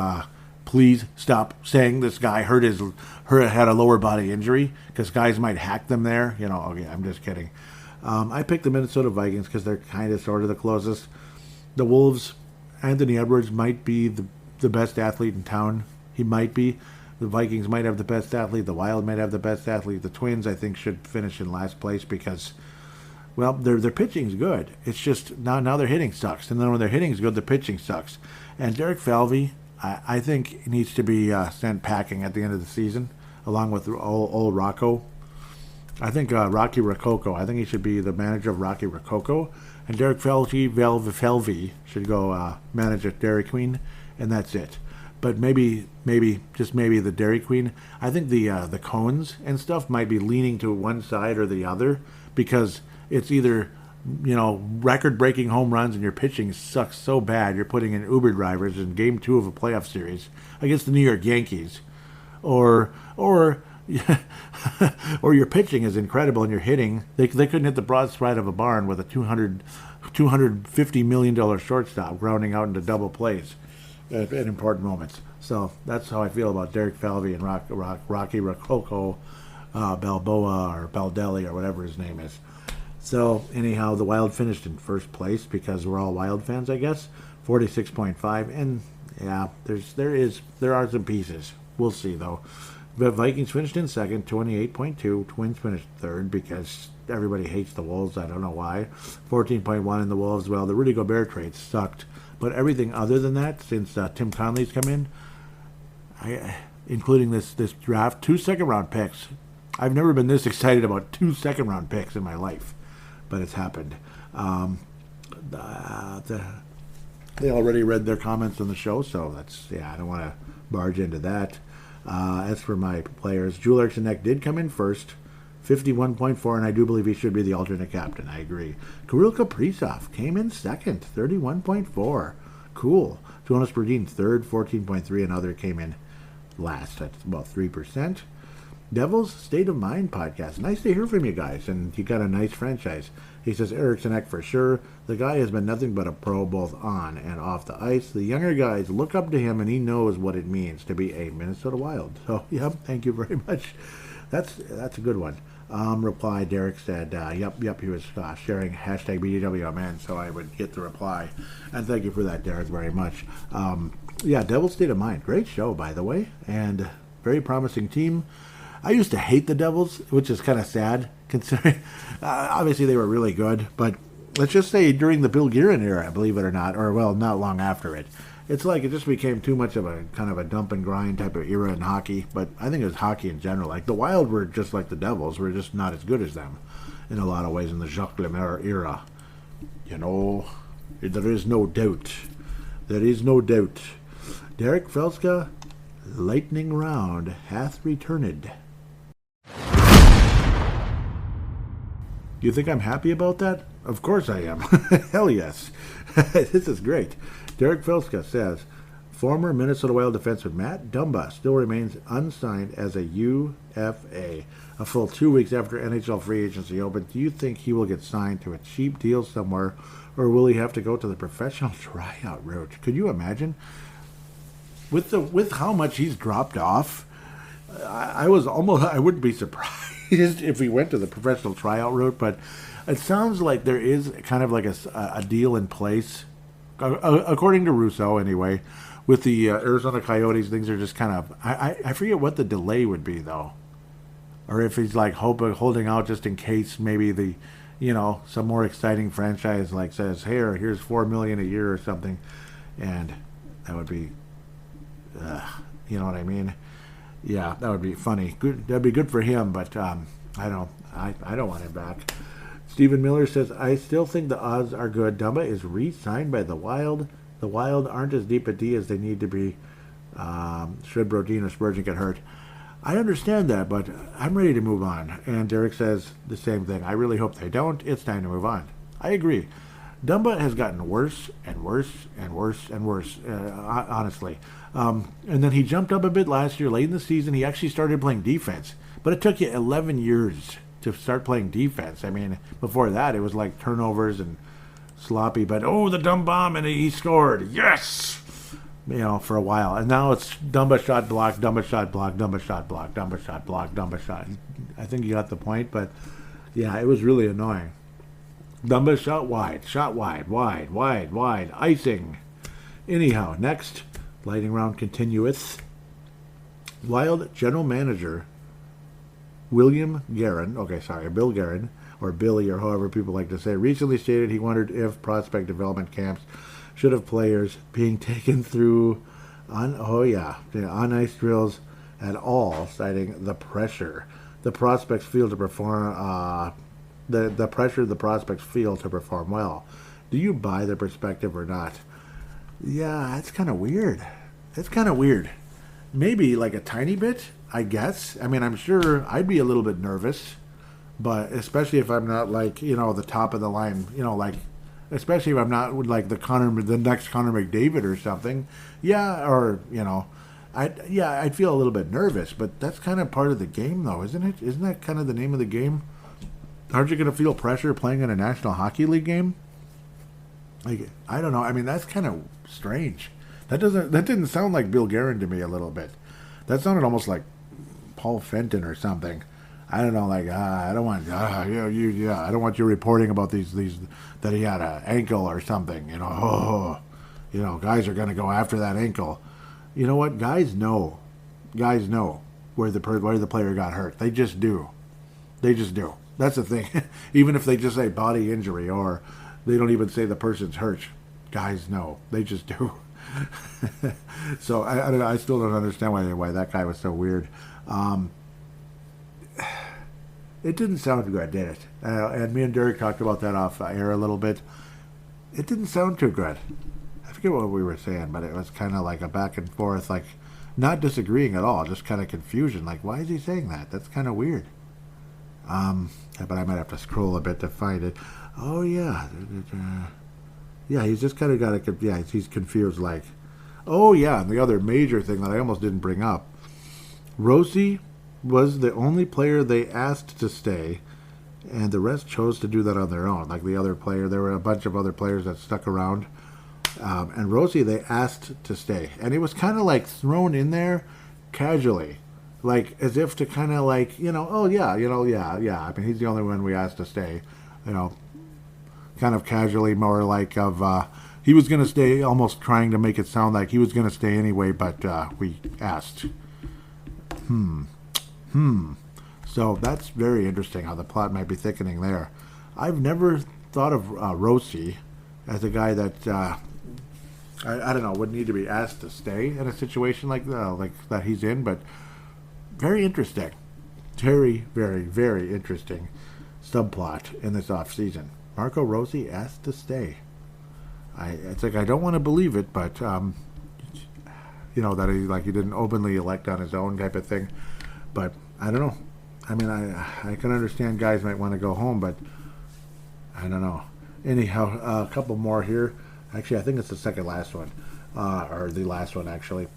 please stop saying this guy had a lower body injury, because guys might hack them there. Okay, I'm just kidding. I picked the Minnesota Vikings because they're kind of sort of the closest. The Wolves, Anthony Edwards might be the best athlete in town. He might be. The Vikings might have the best athlete. The Wild might have the best athlete. The Twins, I think, should finish in last place because, well, their pitching's good. It's just now their hitting sucks. And then when their hitting's good, the pitching sucks. And Derek Falvey, I think, needs to be sent packing at the end of the season, along with old Rocco. I think Rocky Rococo. I think he should be the manager of Rocky Rococo, and Derek Felvey should go manage at Dairy Queen, and that's it. But maybe just maybe the Dairy Queen. I think the cones and stuff might be leaning to one side or the other because it's either record-breaking home runs and your pitching sucks so bad you're putting in Uber drivers in Game 2 of a playoff series against the New York Yankees, or or your pitching is incredible and you're hitting. They couldn't hit the broad side of a barn with a $250 million shortstop grounding out into double plays at important moments. So that's how I feel about Derek Falvey and Rocky Rococo Balboa or Baldelli or whatever his name is. So anyhow, the Wild finished in first place because we're all Wild fans, I guess. 46.5, and yeah, there are some pieces. We'll see though. The Vikings finished in second, 28.2. Twins finished third because everybody hates the Wolves. I don't know why. 14.1 in the Wolves. Well, the Rudy Gobert trade sucked, but everything other than that, since Tim Conley's come in, including this draft, 2 second-round picks. I've never been this excited about 2 second-round picks in my life, but it's happened. They already read their comments on the show, so I don't want to barge into that. As for my players, Joel Eriksson Ek did come in first, 51.4, and I do believe he should be the alternate captain. I agree. Kirill Kaprizov came in second, 31.4. Cool. Jonas Brodin third, 14.3, and other came in last at about 3%. Devil's State of Mind podcast. Nice to hear from you guys, and you got a nice franchise. He says, Eriksson Ek for sure. The guy has been nothing but a pro both on and off the ice. The younger guys look up to him, and he knows what it means to be a Minnesota Wild. So, yep, thank you very much. That's a good one. Reply, Derek said, yep, he was sharing hashtag BDWMN, so I would get the reply. And thank you for that, Derek, very much. Devil's State of Mind. Great show, by the way, and very promising team. I used to hate the Devils, which is kind of sad, considering obviously they were really good. But let's just say during the Bill Guerin era, believe it or not, or well, not long after it, it's like it just became too much of a kind of a dump and grind type of era in hockey. But I think it was hockey in general. Like the Wild were just like the Devils, were just not as good as them in a lot of ways in the Jacques Lemaire era. There is no doubt. There is no doubt. Derek Felska, lightning round hath returned. You think I'm happy about that? Of course I am. Hell yes. This is great. Derek Felska says, former Minnesota Wild defenseman Matt Dumba still remains unsigned as a UFA. A full 2 weeks after NHL free agency opened, do you think he will get signed to a cheap deal somewhere, or will he have to go to the professional tryout route? Could you imagine? With how much he's dropped off, I wouldn't be surprised if he went to the professional tryout route, but it sounds like there is kind of like a deal in place, according to Russo anyway, with the Arizona Coyotes. Things are just kind of, I forget what the delay would be though, or if he's like holding out just in case maybe some more exciting franchise like says, here's $4 million a year or something, and that would be, you know what I mean? Yeah, that would be funny. Good, that'd be good for him, but I don't want him back. Stephen Miller says, I still think the odds are good. Dumba is re-signed by the Wild. The Wild aren't as deep a D as they need to be. Should Brodin or Spurgeon get hurt? I understand that, but I'm ready to move on. And Derek says the same thing. I really hope they don't. It's time to move on. I agree. Dumba has gotten worse and worse and worse and worse, honestly. And then he jumped up a bit last year, late in the season. He actually started playing defense. But it took you 11 years to start playing defense. I mean, before that, it was like turnovers and sloppy. But, the dumb bomb, and he scored. Yes! For a while. And now it's Dumba shot block, Dumba shot block, Dumba shot block, Dumba shot block, Dumba shot. I think you got the point, but, yeah, it was really annoying. Dumba shot wide, wide, icing. Anyhow, next, lightning round continueth. Wild general manager Bill Guerin, or Billy, or however people like to say, recently stated he wondered if prospect development camps should have players being taken through on ice drills at all, citing the pressure. the prospects feel to perform the pressure the prospects feel to perform well. Do you buy the perspective or not? Yeah, that's kind of weird. That's kind of weird. Maybe like a tiny bit, I guess. I mean, I'm sure I'd be a little bit nervous, but especially if I'm not like, the top of the line, like, especially if I'm not like the next Connor McDavid or something. Yeah, or, I'd feel a little bit nervous, but that's kind of part of the game though, isn't it? Isn't that kind of the name of the game? Aren't you going to feel pressure playing in a National Hockey League game? Like, I don't know. I mean, that's kind of strange. That didn't sound like Bill Guerin to me a little bit. That sounded almost like Paul Fenton or something. I don't know, like I don't want I don't want you reporting about these that he had an ankle or something. Guys are going to go after that ankle. You know what? Guys know where the player got hurt. They just do. That's the thing. Even if they just say body injury or they don't even say the person's hurt, guys know. They just do. So I don't know. I still don't understand why that guy was so weird. It didn't sound good, did it? And me and Derek talked about that off air a little bit. It didn't sound too good. I forget what we were saying, but it was kind of like a back and forth, like not disagreeing at all, just kind of confusion. Like, why is he saying that? That's kind of weird. But I might have to scroll a bit to find it. Oh, yeah. Yeah, he's just kind of got a... Yeah, he's confused, like... Oh, yeah, and the other major thing that I almost didn't bring up. Rosie was the only player they asked to stay, and the rest chose to do that on their own. Like the other player, there were a bunch of other players that stuck around. And Rosie, they asked to stay. And it was kind of like thrown in there casually. Like, as if to kind of like, oh, yeah. I mean, he's the only one we asked to stay. Kind of casually, more like of, he was going to stay, almost trying to make it sound like he was going to stay anyway, but we asked. So that's very interesting how the plot might be thickening there. I've never thought of Rosie as a guy that, I don't know, would need to be asked to stay in a situation like that he's in, but very interesting. Very, very, very interesting subplot in this off-season. Marco Rossi asked to stay. It's like I don't want to believe it, but that he didn't openly elect on his own type of thing. But I don't know. I mean, I can understand guys might want to go home, but I don't know. Anyhow, a couple more here. Actually, I think it's the second last one, or the last one actually.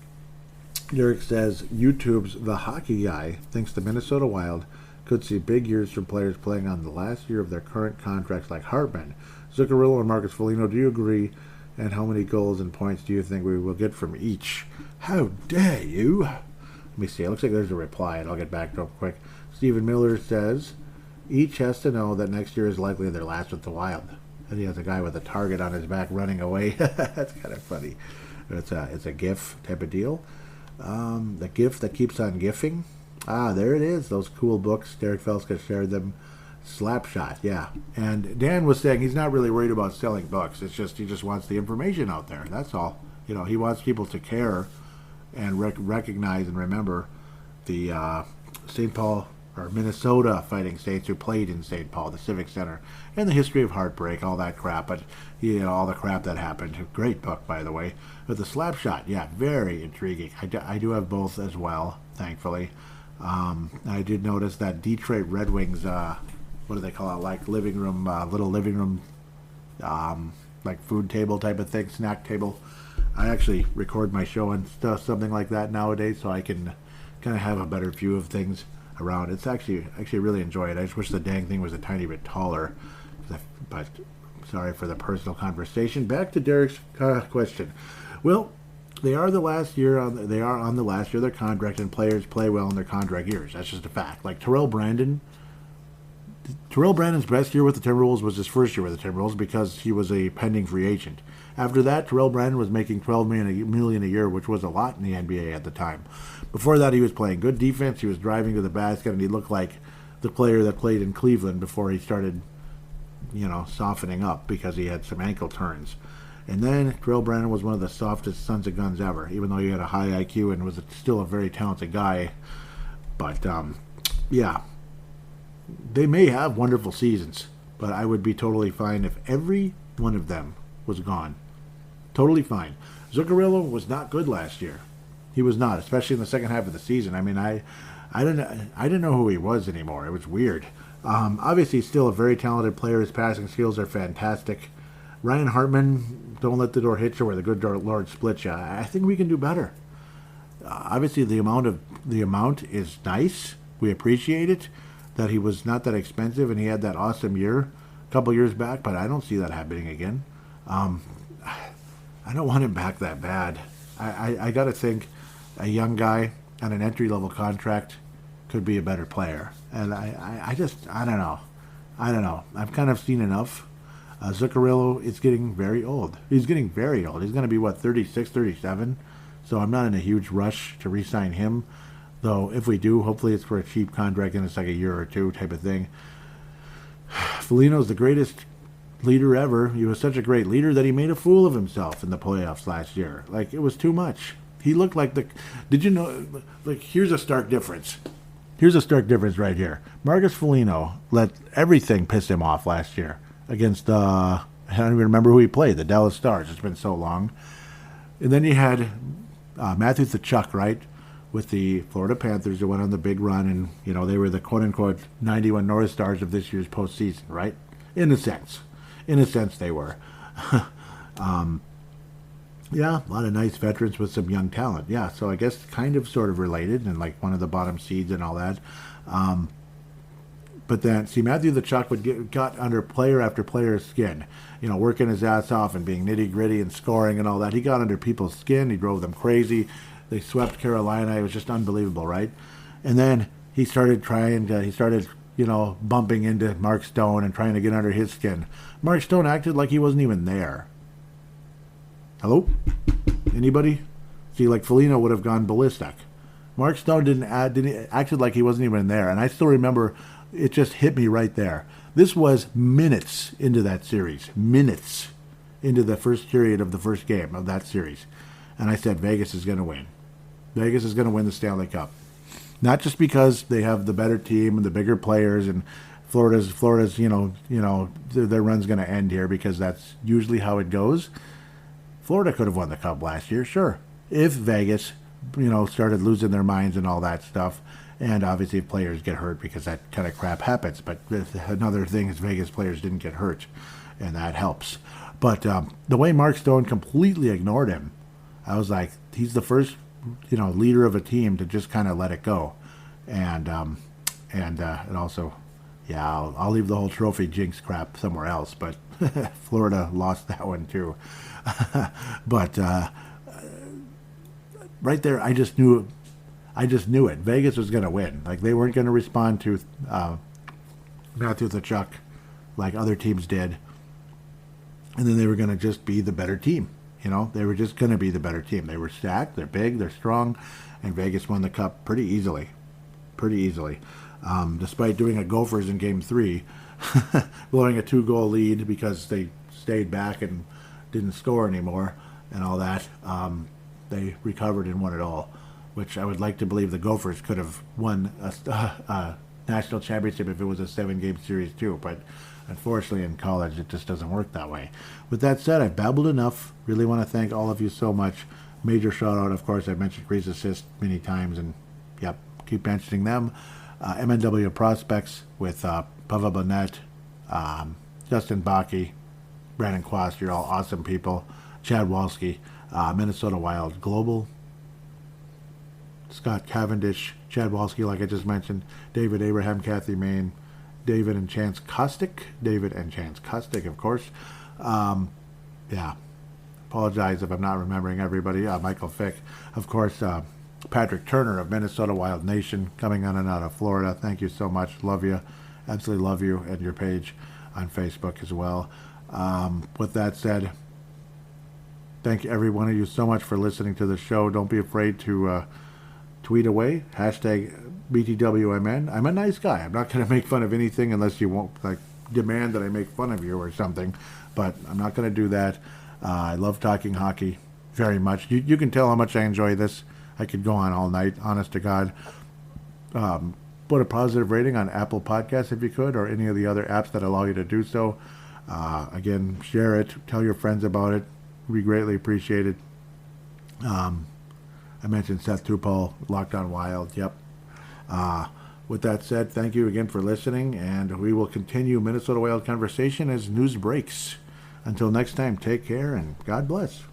Derek says YouTube's The Hockey Guy thinks the Minnesota Wild could see big years from players playing on the last year of their current contracts like Hartman, Zuccarello, and Marcus Foligno. Do you agree? And how many goals and points do you think we will get from each? How dare you? Let me see. It looks like there's a reply, and I'll get back to it quick. Stephen Miller says, each has to know that next year is likely their last with the Wild. And he has a guy with a target on his back running away. That's kind of funny. It's a GIF type of deal. The GIF that keeps on GIFing. There it is. Those cool books. Derek Felska shared them. Slapshot, yeah. And Dan was saying he's not really worried about selling books. It's just he just wants the information out there. That's all. He wants people to care and recognize and remember the St. Paul or Minnesota Fighting Saints who played in St. Paul, the Civic Center, and the history of heartbreak, all that crap. But all the crap that happened. Great book, by the way. But the Slapshot, yeah, very intriguing. I do have both as well, thankfully. I did notice that Detroit Red Wings, what do they call it, like living room, little living room, like food table type of thing, snack table. I actually record my show and stuff, something like that nowadays, so I can kind of have a better view of things around. It's actually really enjoy it. I just wish the dang thing was a tiny bit taller, but sorry for the personal conversation. Back to Derek's question. Well, they are on the last year of their contract, and players play well in their contract years. That's just a fact. Like Terrell Brandon's best year with the Timberwolves was his first year with the Timberwolves because he was a pending free agent. After that, Terrell Brandon was making $12 million a year, which was a lot in the NBA at the time. Before that, he was playing good defense. He was driving to the basket, and he looked like the player that played in Cleveland before he started, softening up because he had some ankle turns. And then Terrell Brandon was one of the softest sons of guns ever, even though he had a high IQ and was still a very talented guy. But, yeah, they may have wonderful seasons, but I would be totally fine if every one of them was gone. Totally fine. Zuccarello was not good last year. He was not, especially in the second half of the season. I mean, I didn't know who he was anymore. It was weird. Obviously, he's still a very talented player. His passing skills are fantastic. Ryan Hartman, don't let the door hit you where the good Lord splits you. I think we can do better. Obviously, the amount is nice. We appreciate it. That he was not that expensive and he had that awesome year a couple years back, but I don't see that happening again. I don't want him back that bad. I got to think a young guy on an entry-level contract could be a better player. And I don't know. I've kind of seen enough. Zuccarello is getting very old. He's getting very old. He's going to be, 36, 37? So I'm not in a huge rush to re-sign him. Though, if we do, hopefully it's for a cheap contract and it's like a year or two type of thing. Foligno's the greatest leader ever. He was such a great leader that he made a fool of himself in the playoffs last year. Like, it was too much. He looked like did you know, like, here's a stark difference. Here's a stark difference right here. Marcus Foligno let everything piss him off last year against, I don't even remember who he played, the Dallas Stars. It's been so long. And then you had Matthew Tkachuk, right, with the Florida Panthers who went on the big run, and, they were the quote-unquote 91 North Stars of this year's postseason, right? In a sense. In a sense, they were. Yeah, a lot of nice veterans with some young talent. Yeah, so I guess kind of sort of related and like one of the bottom seeds and all that. But then, see, Matthew Tkachuk got under player after player's skin, working his ass off and being nitty-gritty and scoring and all that. He got under people's skin. He drove them crazy. They swept Carolina. It was just unbelievable, right? And then he started bumping into Mark Stone and trying to get under his skin. Mark Stone acted like he wasn't even there. Hello? Anybody? See, like Foligno would have gone ballistic. Mark Stone acted like he wasn't even there. And I still remember it just hit me right there. This was minutes into that series. Minutes into the first period of the first game of that series. And I said, Vegas is going to win. Vegas is going to win the Stanley Cup. Not just because they have the better team and the bigger players, and Florida's, their run's going to end here because that's usually how it goes. Florida could have won the Cup last year, sure, if Vegas, started losing their minds and all that stuff, and obviously if players get hurt because that kind of crap happens. But another thing is Vegas players didn't get hurt, and that helps. But the way Mark Stone completely ignored him, I was like, he's the first, leader of a team to just kind of let it go, and also, yeah, I'll leave the whole trophy jinx crap somewhere else. But Florida lost that one too. But right there, I just knew it. Vegas was going to win. Like, they weren't going to respond to Matthew Tkachuk like other teams did, and then they were going to just be the better team. They were just going to be the better team. They were stacked, they're big, they're strong, and Vegas won the Cup pretty easily. Despite doing a Gophers in Game 3, blowing a 2-goal lead because they stayed back and didn't score anymore and all that. They recovered and won it all, which I would like to believe the Gophers could have won a national championship if it was a 7-game series too, but unfortunately in college it just doesn't work that way. With that said, I've babbled enough. Really want to thank all of you so much. Major shout out, of course, I've mentioned Grease Assist many times, and yep, keep mentioning them. MNW Prospects with Pava Bonnet, Justin Bakke, Brandon Quast, you're all awesome people. Chad Walski, Minnesota Wild Global, Scott Cavendish, Chad Walski, like I just mentioned, David Abraham, Kathy Main, David and Chance Kostick, of course. Yeah, apologize if I'm not remembering everybody. Michael Fick, of course, Patrick Turner of Minnesota Wild Nation, coming on and out of Florida. Thank you so much. Love you. Absolutely love you, and your page on Facebook as well. With that said, thank every one of you so much for listening to the show. Don't be afraid to tweet away, hashtag BTWMN. I'm a nice guy. I'm not going to make fun of anything unless you won't demand that I make fun of you or something, but I'm not going to do that. I love talking hockey very much. You can tell how much I enjoy this. I could go on all night, honest to God. put a positive rating on Apple Podcasts if you could, or any of the other apps that allow you to do so. Again, share it. Tell your friends about it. We greatly appreciate it. I mentioned Seth Tupol, Locked On Wild. Yep. With that said, thank you again for listening, and we will continue Minnesota Wild conversation as news breaks. Until next time, take care and God bless.